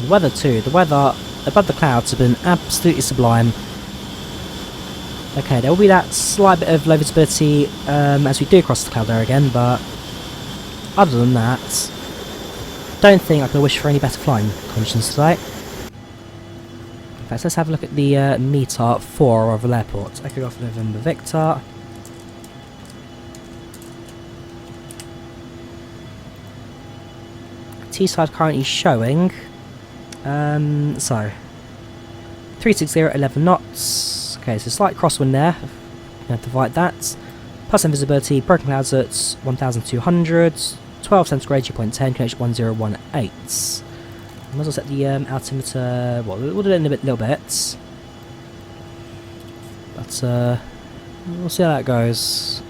The weather too. The weather above the clouds have been absolutely sublime. Okay, there will be that slight bit of low visibility as we do cross the cloud area again, but other than that, don't think I can wish for any better flying conditions today. In fact, let's have a look at the meter for Oval Airport. Echo Golf November Victor. Teesside currently showing, so 360 at 11 knots. Okay, so slight crosswind there. You have to fight that. Plus visibility, broken clouds at 1,200, 12 centigrade, 2.10, connection 1018. I might as well set the altimeter. Well, we'll do it in a little bit, but we'll see how that goes.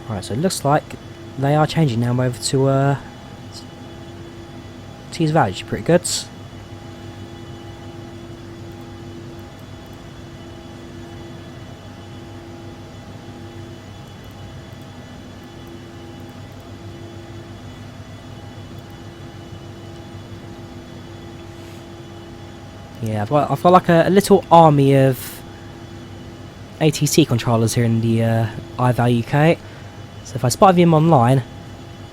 Right, so it looks like they are changing now over to Tees Valley, which is pretty good. Yeah, I've got like a little army of ATC controllers here in the IVAO UK. So if I spot him online,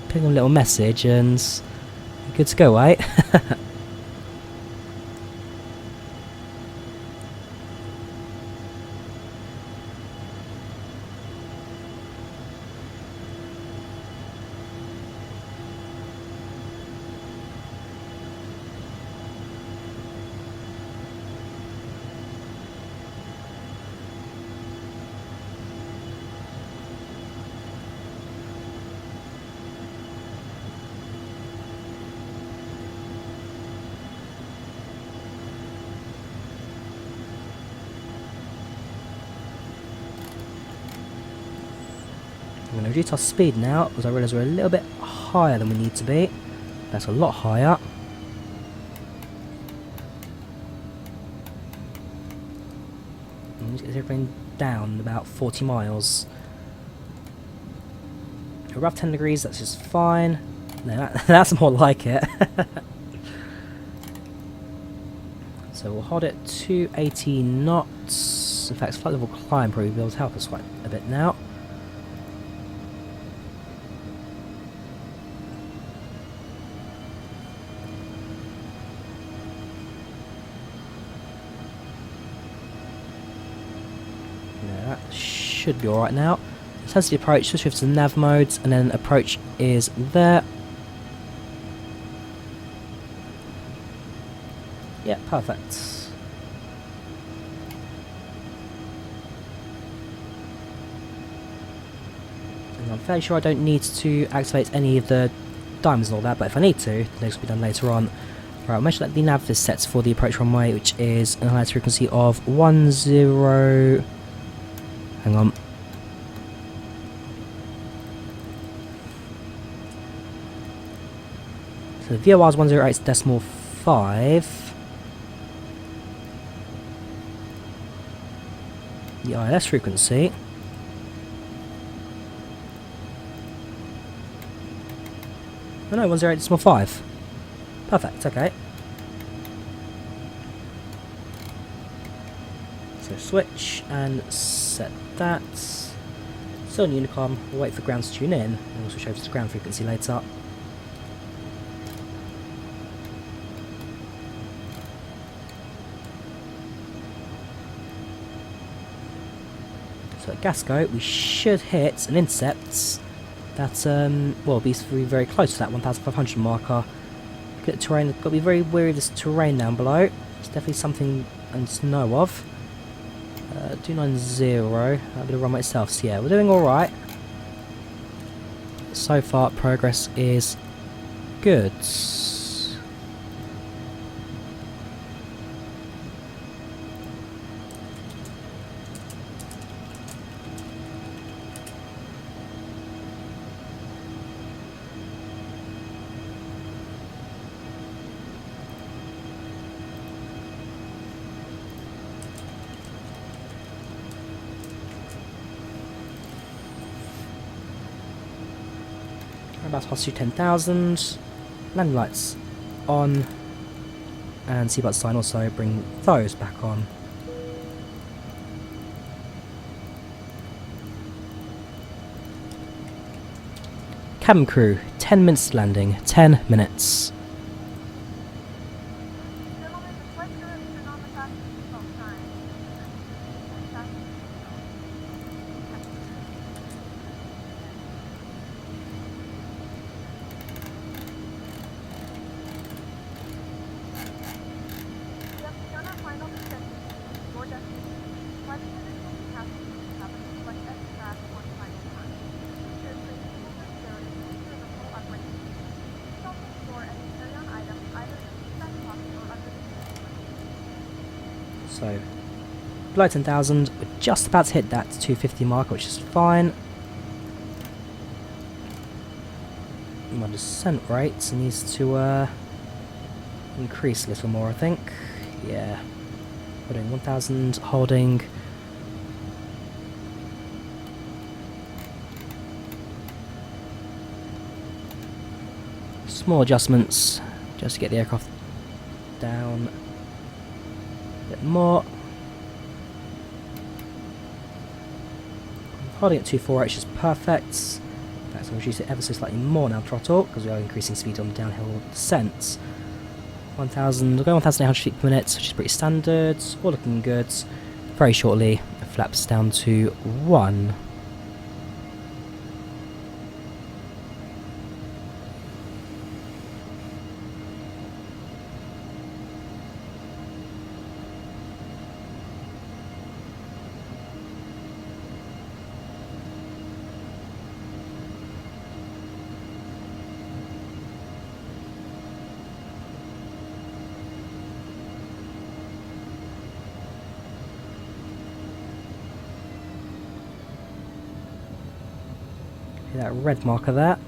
ping him a little message and you're good to go, right? I'm going to reduce our speed now because I realise we're a little bit higher than we need to be. That's a lot higher. And just get this airplane down about 40 miles. A rough 10 degrees, that's just fine. No, that's more like it. So we'll hold it to 80 knots. In fact, flight level climb probably will be able to help us quite a bit now. That should be alright now. That's the approach, switch over to nav modes, and then approach is there. Yeah, perfect. And I'm fairly sure I don't need to activate any of the diamonds and all that, but if I need to, those will be done later on. Right, I'll mention that the nav is set for the approach runway, which is an highest frequency of 10. Hang on. So the VOR is 108.5. The ILS frequency. Oh no, 108.5. Perfect, okay. So switch and set that. Still on Unicom, we'll wait for ground to tune in, and we'll switch over to the ground frequency later. So at Gasco, we should hit an intercept that will be very close to that 1,500 marker. Good terrain, got to be very wary of this terrain down below. It's definitely something I need to know of. 290, that'll be the runway itself, so yeah, we're doing alright. So far, progress is good. About altitude 10,000. Landing lights on. And seatbelt sign also, bring those back on. Cabin crew, 10 minutes landing, 10 minutes. So, below 10,000, we're just about to hit that 250 mark, which is fine. My descent rate needs to increase a little more, I think. Yeah. We're doing 1,000, holding. Small adjustments, just to get the aircraft down a bit more. Holding at 248, which is perfect. In fact, I'll reduce it ever so slightly more now, throttle, because we are increasing speed on the downhill descents. 1,000, we're going 1,800 feet per minute, which is pretty standard. All looking good. Very shortly, it flaps down to 1. That red marker there.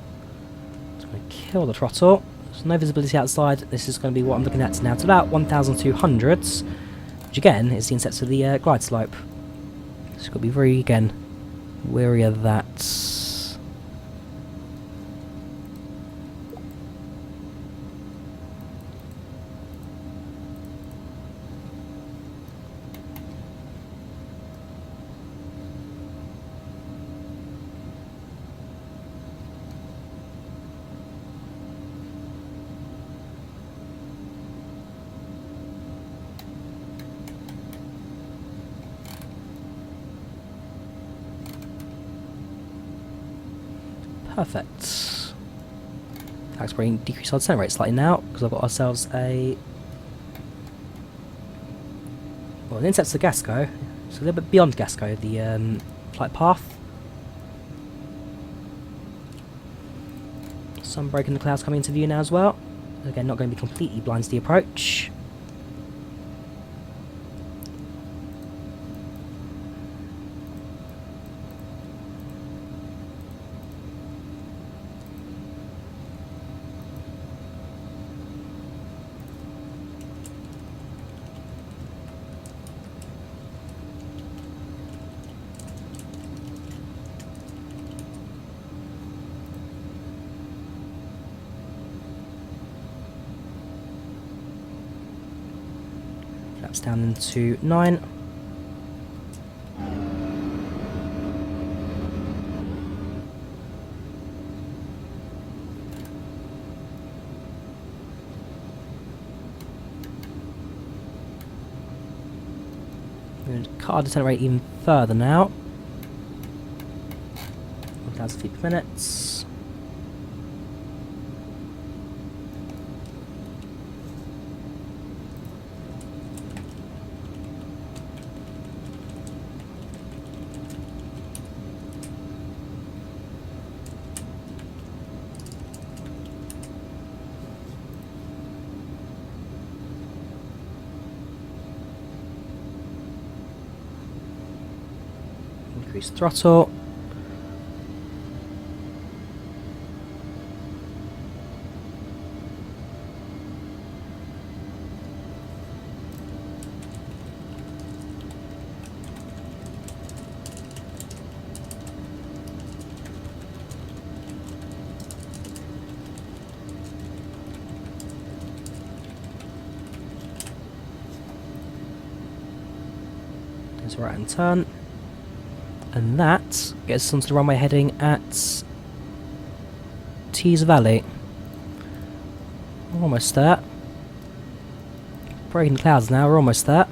Just going to kill the throttle. There's no visibility outside. This is going to be what I'm looking at now. It's about 1,200, which again is the inset of the glide slope. So you've got to be very, again, wary of that. Perfect. That's bringing decrease our descent rate slightly now, because I've got ourselves a... well, the inset's the Gasco, so a little bit beyond Gasco, the flight path. Some break in the clouds coming into view now as well. Again, not going to be completely blind to the approach. Flaps down into 9. We're going to cut our descent rate even further now. 1,000 feet per minute. Increase throttle. So right hand turn. And that gets us onto the runway heading at Teesside Valley. We're almost there. Breaking the clouds now, we're almost there.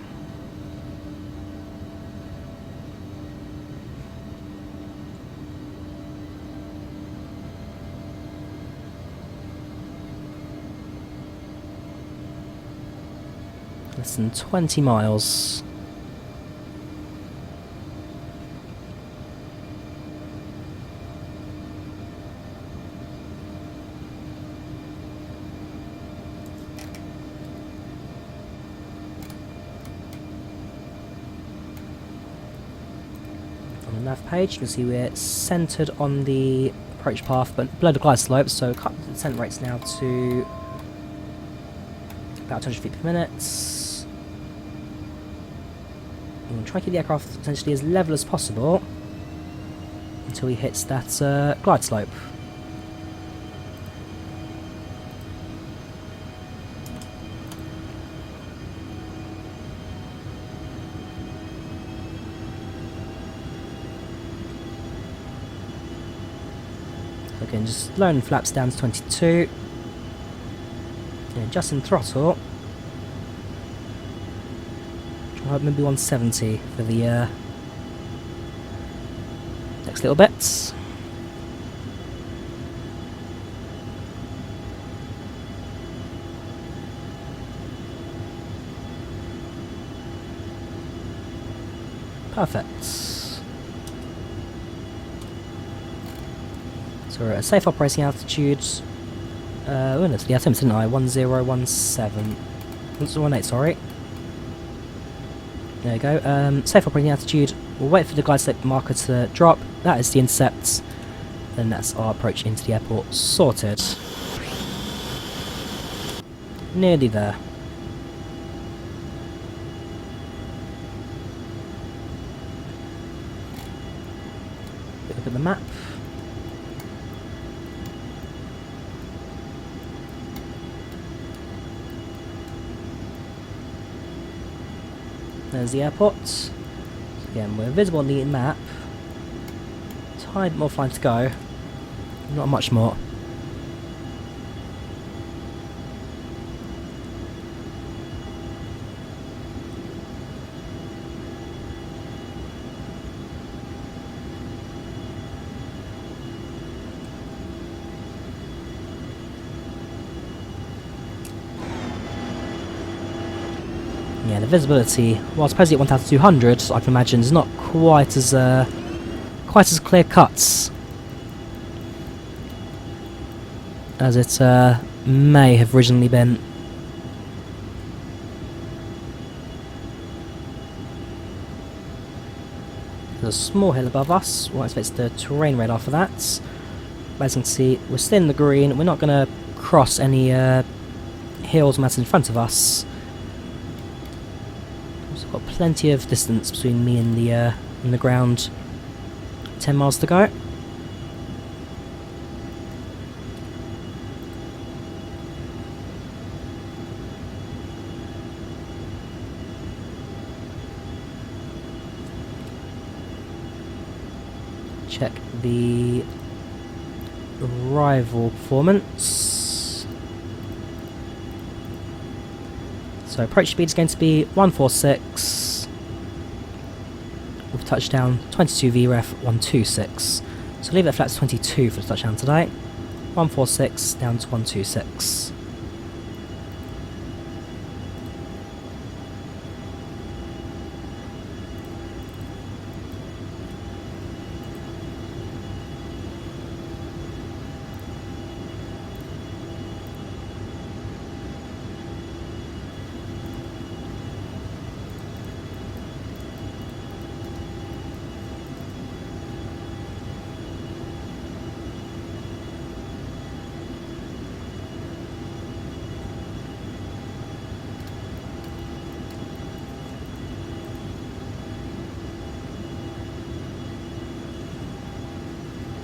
Less than 20 miles. On the nav page, you can see we're centred on the approach path, but below the glide slope, so cut the descent rates now to about 200 feet per minute. And we'll try to keep the aircraft essentially as level as possible until he hits that glide slope. Again, just lowering flaps down to 22. And adjusting throttle. Try maybe 170 for the next little bits. Perfect. So we're at a safe operating altitude. Oh, no, yeah, I didn't I? 1017. 1018, sorry. There you go. Safe operating altitude. We'll wait for the glide slope marker to drop. That is the intercept. Then that's our approach into the airport sorted. Nearly there. Look at the map. There's the airport. So again, we're visible on the map. Tiny bit more flying to go. Not much more. Yeah, the visibility, while supposedly at 1,200, I can imagine is not quite as clear cuts as it may have originally been. There's a small hill above us. Well, I expect it's the terrain radar for that. But as you can see, we're still in the green. We're not going to cross any hills or mountains in front of us. We've got plenty of distance between me and the ground. 10 miles to go. Check the arrival performance. So approach speed is going to be 146 with touchdown 22 VREF 126. So leave it flat to 22 for the touchdown today. 146 down to 126.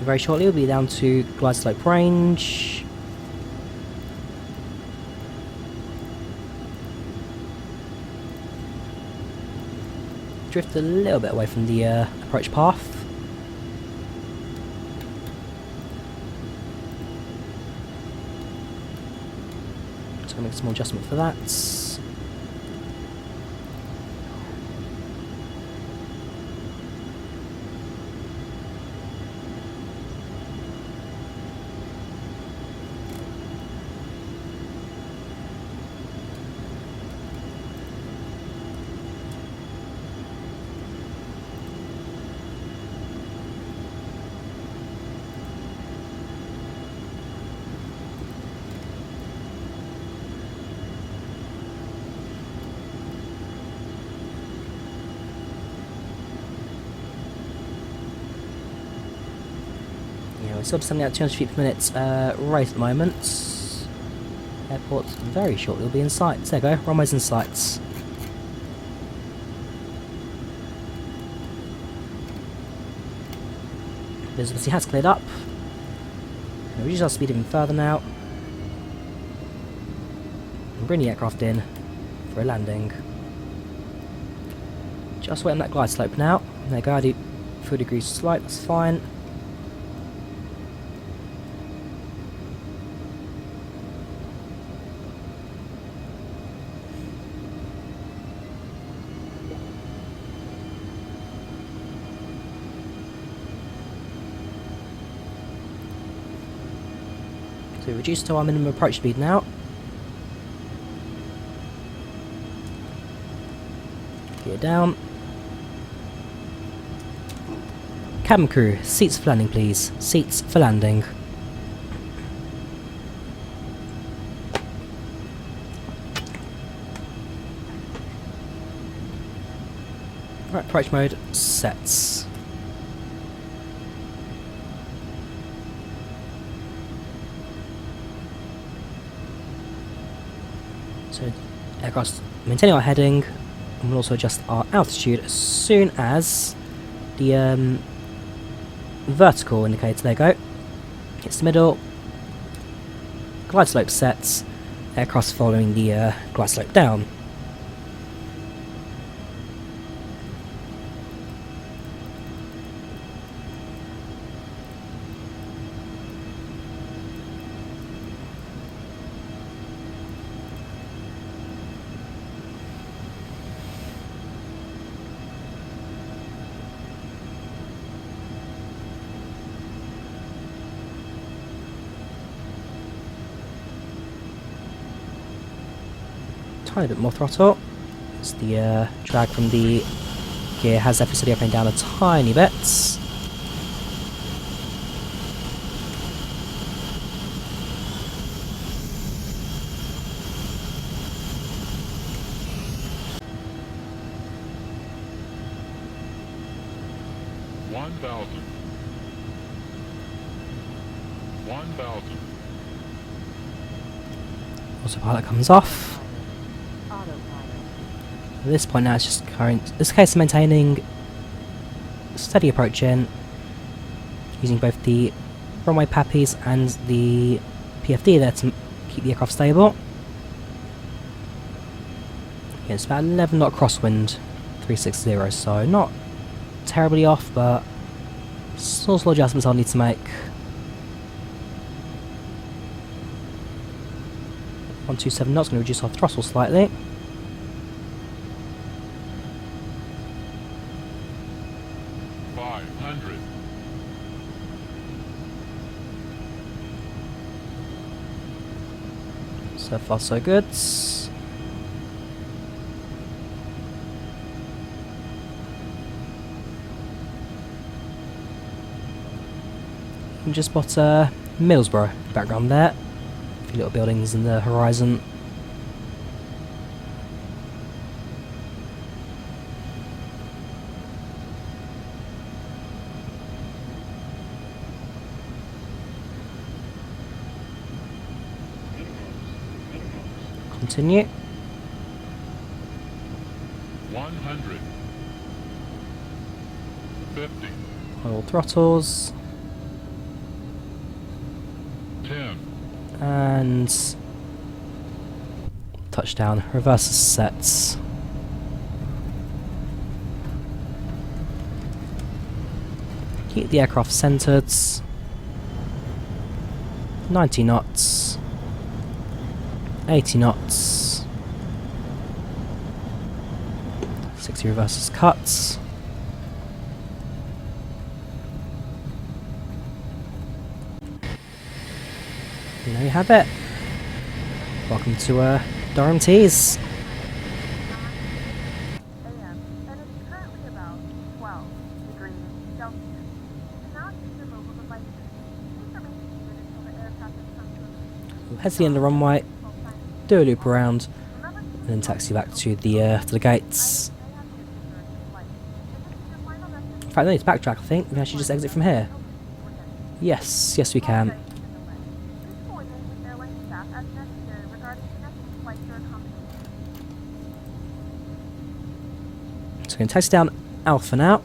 Very shortly we'll be down to glide slope range. drift a little bit away from the approach path. Just gonna make a small adjustment for that. We're still something at 200 feet per minute rate at the moment. Airport's very shortly will be in sight. There you go, runway's in sight. Visibility has cleared up. We'll reduce our speed even further now. And bring the aircraft in for a landing. Just wait on that glide slope now. There you go, I do 3 degrees slope, that's fine. So we reduce to our minimum approach speed now. Gear down. Cabin crew, seats for landing please. Seats for landing. Right, approach mode sets. So, aircraft maintaining our heading, and we'll also adjust our altitude as soon as the vertical indicator, there you go, hits the middle, glide slope sets, aircraft following the glide slope down. Tiny bit more throttle, as the drag from the gear has FSD opening down a tiny bit. Autopilot comes off. At this point now it's just current. This case of maintaining steady approach in, using both the runway PAPIs and the PFD there to keep the aircraft stable. Yeah, it's about 11 knot crosswind 360, so not terribly off, but small adjustments I'll need to make. 127 knots, going to reduce our throttle slightly. So far so good. You can just spot Millsborough background there. A few little buildings in the horizon. Continue. 150. All throttles. 10. And touchdown. Reverse sets. Keep the aircraft centered. 90 knots. 80 knots. 60 reverses cuts. And there you have it. Welcome to Durham Tees. AM, and it's currently about 12 degrees Celsius. Now choose your mobile devices. Please remain seated until the aircraft has come to a We'll head to the end of the runway, do a loop around, and then taxi back to the gates. In fact, no need to backtrack, I think. We can actually just exit from here. Yes, yes we can. So we're going to taxi down Alpha now.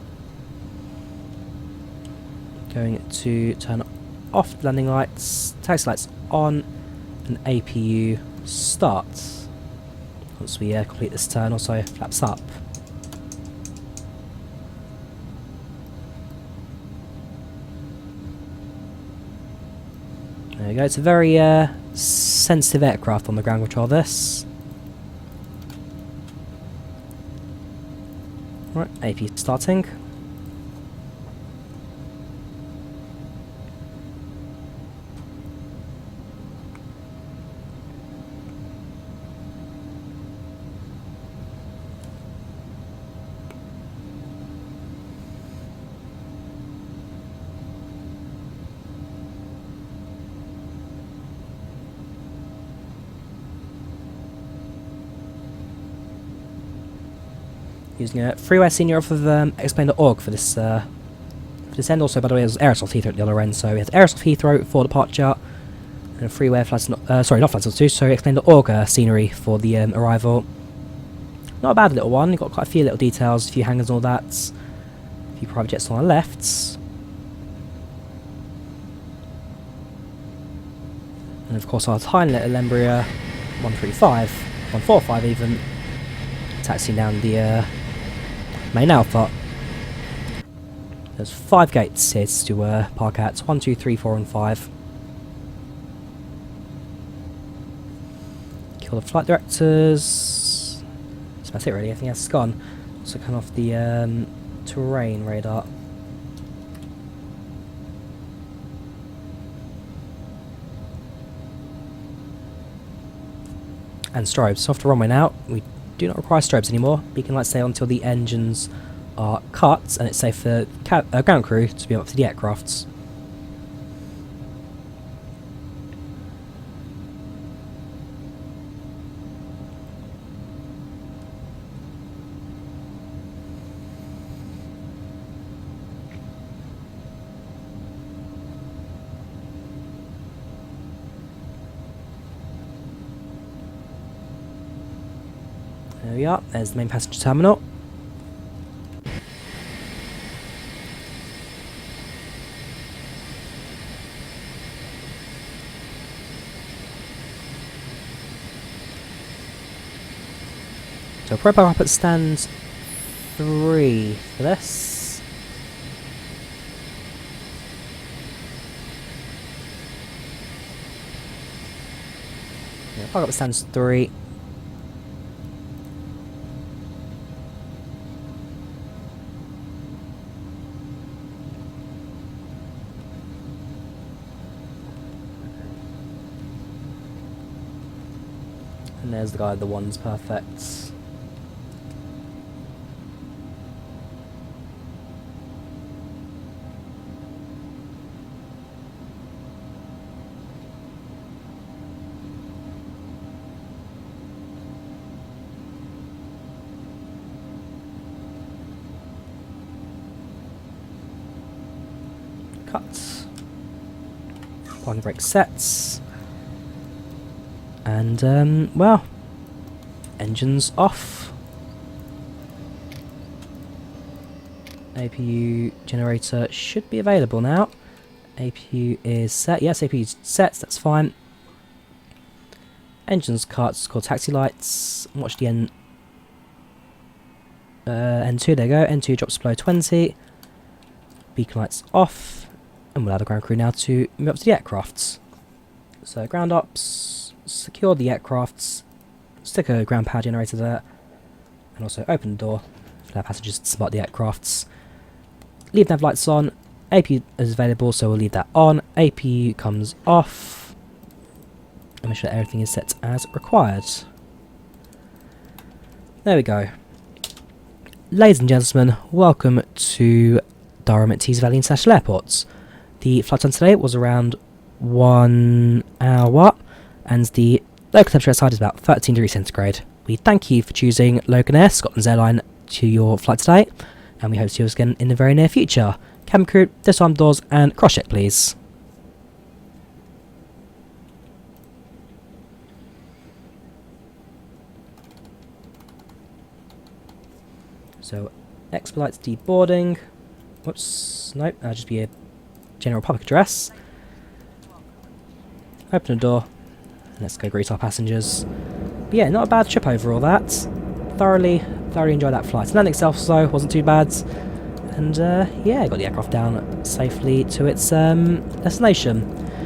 Going to turn off the landing lights, taxi lights on, and APU starts. Once we complete this turn, also flaps up. There we go, it's a very sensitive aircraft on the ground control this. Right, AP starting. Using a freeware senior off of explain.org for this end. Also, by the way, there's Aerosoft Heathrow at the other end, so we have Aerosoft Heathrow for departure, and a freeware flights, sorry, not flights 2, so explain.org scenery for the arrival. Not a bad little one. You've got quite a few little details, a few hangars and all that, a few private jets on the left, and of course our tiny little Embraer 135, 145 even, taxiing down the main alpha. There's 5 gates here to park at. 1, 2, 3, 4 and 5. Kill the flight directors. That's about it really, everything else is gone. Also come off the terrain radar. And strobes. So off the runway now. We do not require strobes anymore. Beacon lights stay on until the engines are cut, and it's safe for ground crew to be up to the aircrafts. There we are, there's the main passenger terminal. So propeller up at stand 3 for this. Yeah, park up at stands 3. And there's the guy with the ones, perfect. Cut. Parking brake sets. And, well, engines off. APU generator should be available now. APU is set. Yes, APU is set, that's fine. Engines cut, called taxi lights. Watch the N2, there you go. N2 drops below 20. beacon lights off, and we'll allow the ground crew now to move up to the aircrafts. So ground ops, secure the aircrafts, stick a ground power generator there, and also open the door for our passengers to spot the aircrafts. Leave nav lights on, APU is available so we'll leave that on, APU comes off, and make sure that everything is set as required. There we go. Ladies and gentlemen, welcome to Durham Teesside Valley International Airport. The flight time today was around 1 hour, and the local temperature outside is about 13 degrees centigrade. We thank you for choosing Loganair, Scotland's airline, to your flight today, and we hope to see you again in the very near future. Cabin crew, disarm doors and cross-check please. So, expedites deboarding. Whoops, nope, that'll just be a general public address. Open the door. Let's go greet our passengers. But yeah, not a bad trip overall that. Thoroughly enjoyed that flight. Landing itself though wasn't too bad. And yeah, got the aircraft down safely to its destination.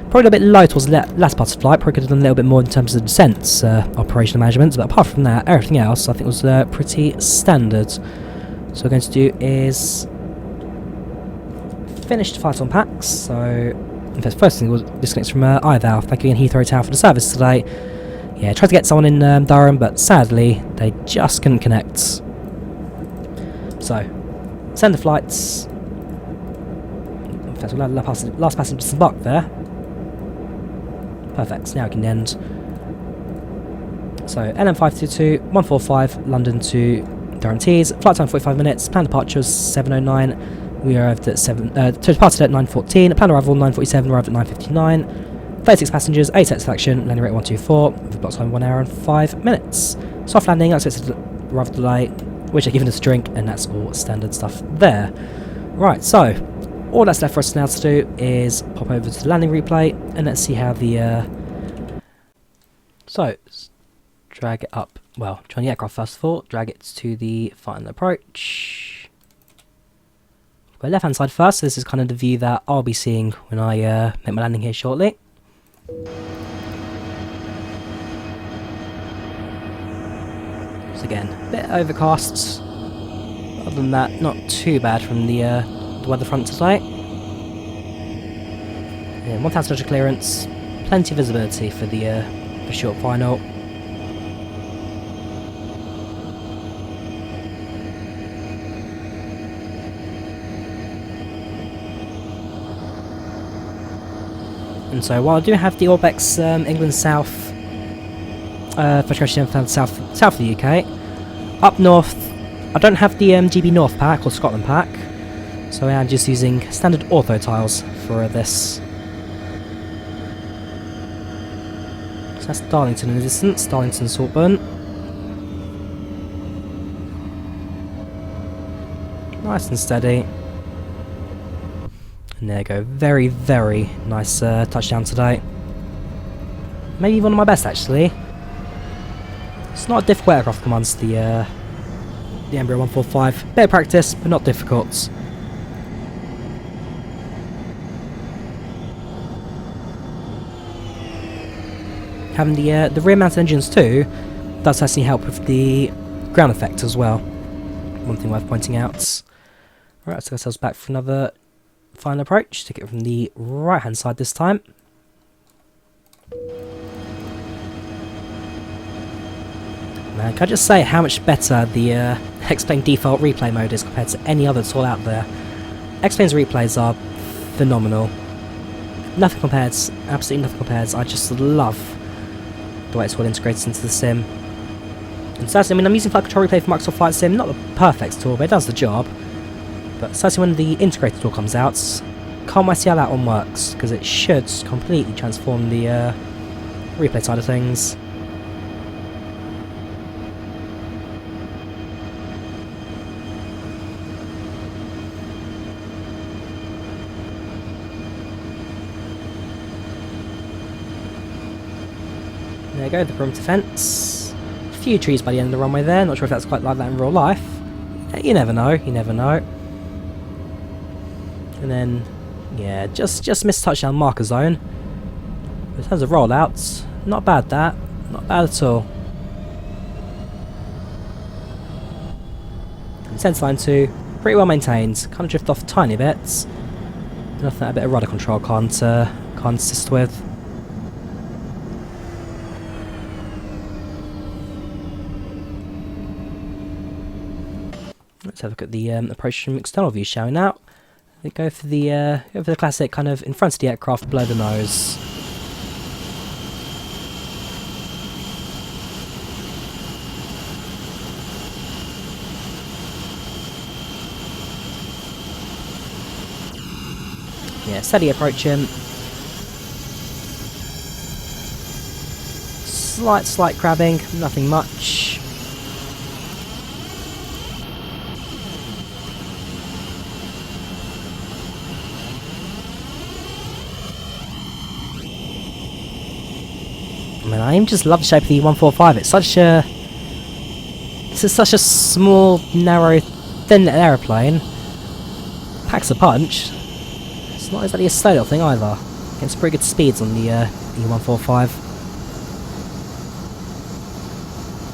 Probably a little bit low towards the last part of the flight. Probably could have done a little bit more in terms of descents, operational management. But apart from that, everything else I think was pretty standard. So what we're going to do is finish the flight on PACX. So, in fact, first thing was disconnect from IVAO. Thank you again Heathrow Tower for the service today. Yeah, tried to get someone in Durham, but sadly they just couldn't connect. So, send the flights. In fact, we'll allow the last passenger to disembark there. Perfect. So now we can end. So, LM522 145 London to Durham Tees. Flight time 45 minutes. Planned departures 7:09. We arrived at departed at 9:14. Planned arrival 9:47. Arrived at 9:59. 36 passengers, 8 satisfaction. Landing rate 124. With box time 1 hour and 5 minutes. Soft landing. Unexpected arrival delay, which are given us a drink, and that's all standard stuff there. Right. So all that's left for us now to do is pop over to the landing replay, and let's see how the so drag it up. Well, join the aircraft first of all, drag it to the final approach. Go left hand side first, so this is kind of the view that I'll be seeing when I make my landing here shortly. So again, a bit overcast. Other than that, not too bad from the weather front today. Yeah, 1000 meter clearance, plenty of visibility for the short final. And so while I do have the ORBX England South filtration south of the UK, up north I don't have the GB North pack or Scotland pack, so I am just using standard ortho tiles for this. So that's Darlington in the distance, Darlington Saltburn. Nice and steady. And there you go, very, very nice touchdown today. Maybe one of my best actually. It's not a difficult aircraft commands, the Embraer 145. Bit of practice, but not difficult. Having the rear mounted engines too does actually help with the ground effect as well. One thing worth pointing out. Right, let's get ourselves back for another final approach. Take it from the right hand side this time. Man, can I just say how much better the X-Plane default replay mode is compared to any other tool out there. X-Plane's replays are phenomenal. Nothing compares, absolutely nothing compares. I just love the way it's well integrated into the sim. And certainly, I mean, I'm using Flight Control Replay for Microsoft Flight Sim, not the perfect tool, but it does the job. But certainly when the integrated tool comes out, can't wait to see how that one works, because it should completely transform the replay side of things. There you go, the perimeter fence. A few trees by the end of the runway there, not sure if that's quite like that in real life. You never know, you never know. And then, yeah, just missed touchdown marker zone. In terms of rollouts, not bad that. Not bad at all. And centre line 2, pretty well maintained. Kind of drift off tiny bits. Nothing that a bit of rudder control can't assist with. Let's have a look at the approach from external view, shall we now? Go for the classic kind of in front of the aircraft, below the nose. Yeah, steady approaching. Slight crabbing, nothing much. I mean, I just love the shape of the E145. It's such a small, narrow, thin little aeroplane. Packs a punch. It's not exactly a slow little thing either. Gets pretty good speeds on the E145.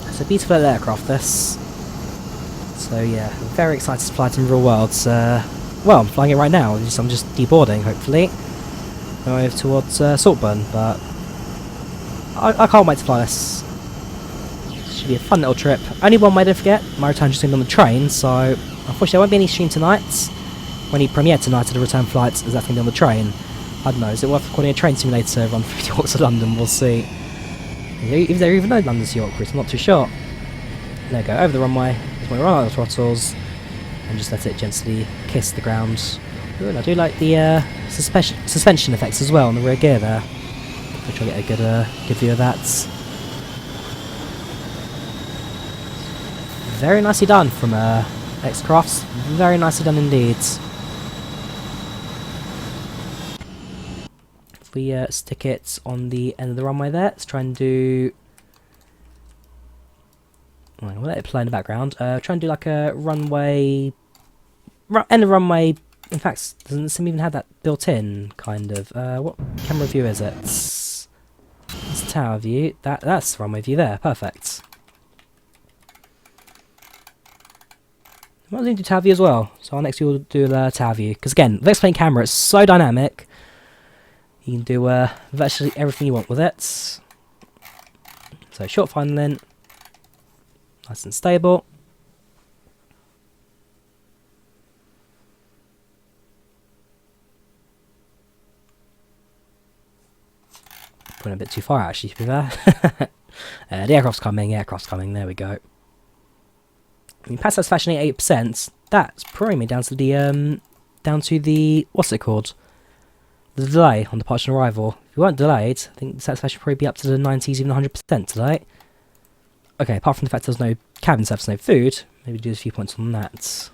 It's a beautiful little aircraft, this. So yeah, very excited to fly it in real world. Well, I'm flying it right now. I'm just deboarding, hopefully. Going over towards Saltburn, but I can't wait to fly this. Should be a fun little trip. Only one way, don't forget. My return just on the train, so unfortunately there won't be any stream tonight. When he premiered tonight to the return flights, is that going to be on the train? I don't know. Is it worth recording a train simulator run through York to London? We'll see. If there even know London to York route, I'm not too sure. There we go, over the runway. Just want to run out the throttles and just let it gently kiss the ground. Ooh, and I do like the suspension effects as well on the rear gear there. I'll try to get a good view of that. Very nicely done from X-Crafts. Very nicely done indeed. If we stick it on the end of the runway there, let's try and do... We'll let it play in the background. Try and do like a runway... end of runway... In fact, doesn't Sim even have that built in, kind of. What camera view is it? It's tower view. That's runway view there. Perfect. I might do tower view as well. So our next view will do the tower view. Because again, the X-Plane camera is so dynamic. You can do virtually everything you want with it. So short final length. Nice and stable. Putting a bit too far actually, to be fair. The aircraft's coming, there we go. I mean, pass satisfaction 88%, that's probably down to the, what's it called? The delay on departure and arrival. If you weren't delayed, I think the satisfaction would probably be up to the 90s, even 100% today. Okay, apart from the fact there's no cabin service, no food, maybe do a few points on that.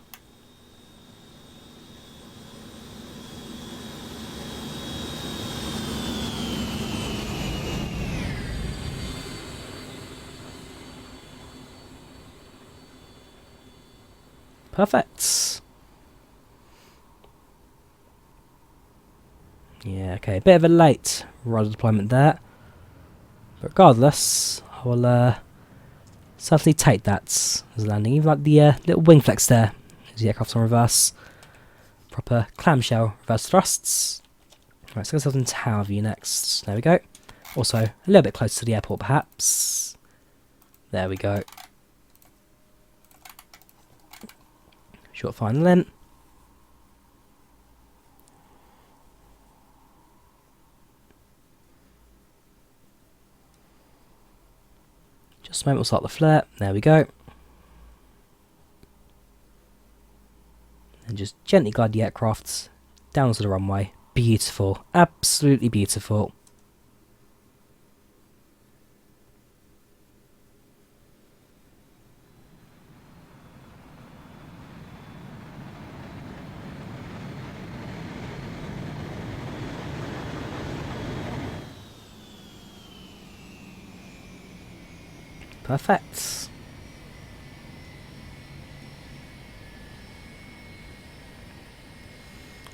Perfect. Yeah, okay, a bit of a late rudder deployment there. But regardless, I will certainly take that as a landing. Even like the little wing flex there, as the aircraft's on reverse. Proper clamshell reverse thrusts. Right, so let's go to tower view next. There we go. Also, a little bit closer to the airport perhaps. There we go. Short final length. Just a moment, we'll start the flare. There we go. And just gently glide the aircraft down onto the runway. Beautiful. Absolutely beautiful. Perfect.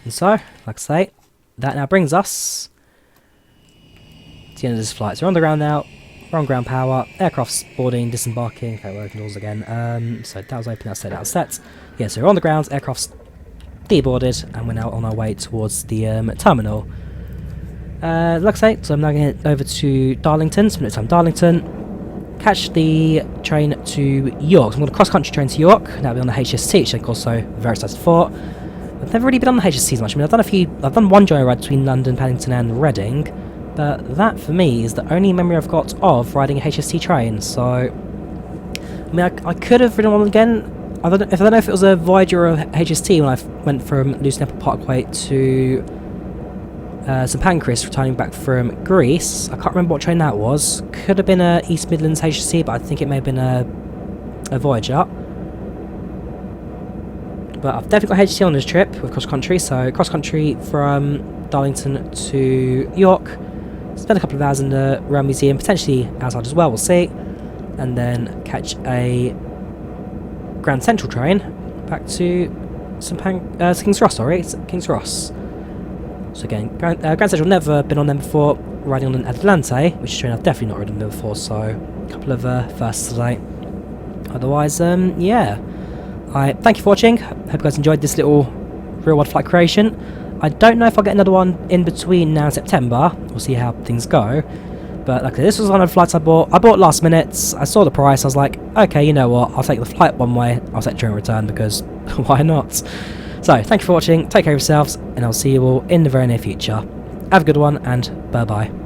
And so, like I say, that now brings us to the end of this flight. So we're on the ground now, we're on ground power, aircraft's boarding, disembarking. Okay, we're open doors again. So that was open, that's set, that was set. Yeah, so we're on the ground, aircraft's deboarded, and we're now on our way towards the terminal. Like I say, so I'm now going to head over to Darlington, so I'm Darlington, catch the train to York. So I'm going to cross-country train to York, that'll be on the HST, which I'm also very excited for. I've never really been on the HST as much. I mean, I've done one joyride between London, Paddington and Reading, but that for me is the only memory I've got of riding a HST train, so I mean, I could have ridden one again. I don't know if it was a Voyager or a HST when I went from Luton Airport Parkway to St Pancras, returning back from Greece. I can't remember what train that was. Could have been a East Midlands HST, but I think it may have been a Voyager. But I've definitely got HST on this trip with cross-country, so cross-country from Darlington to York. Spend a couple of hours in the Rail Museum, potentially outside as well, we'll see. And then catch a Grand Central train back to King's Ross, sorry, it's King's Ross. So again, Grand Central, never been on them before, riding on an Atlante, which is a train I've definitely not ridden on before, so a couple of firsts today. Otherwise, yeah. Thank you for watching, hope you guys enjoyed this little real-world flight creation. I don't know if I'll get another one in between now and September, we'll see how things go. But like, this was one of the flights I bought last minute. I saw the price, I was like, okay, you know what, I'll take the flight one way, I'll take during return, because why not? So, thank you for watching, take care of yourselves, and I'll see you all in the very near future. Have a good one, and bye-bye.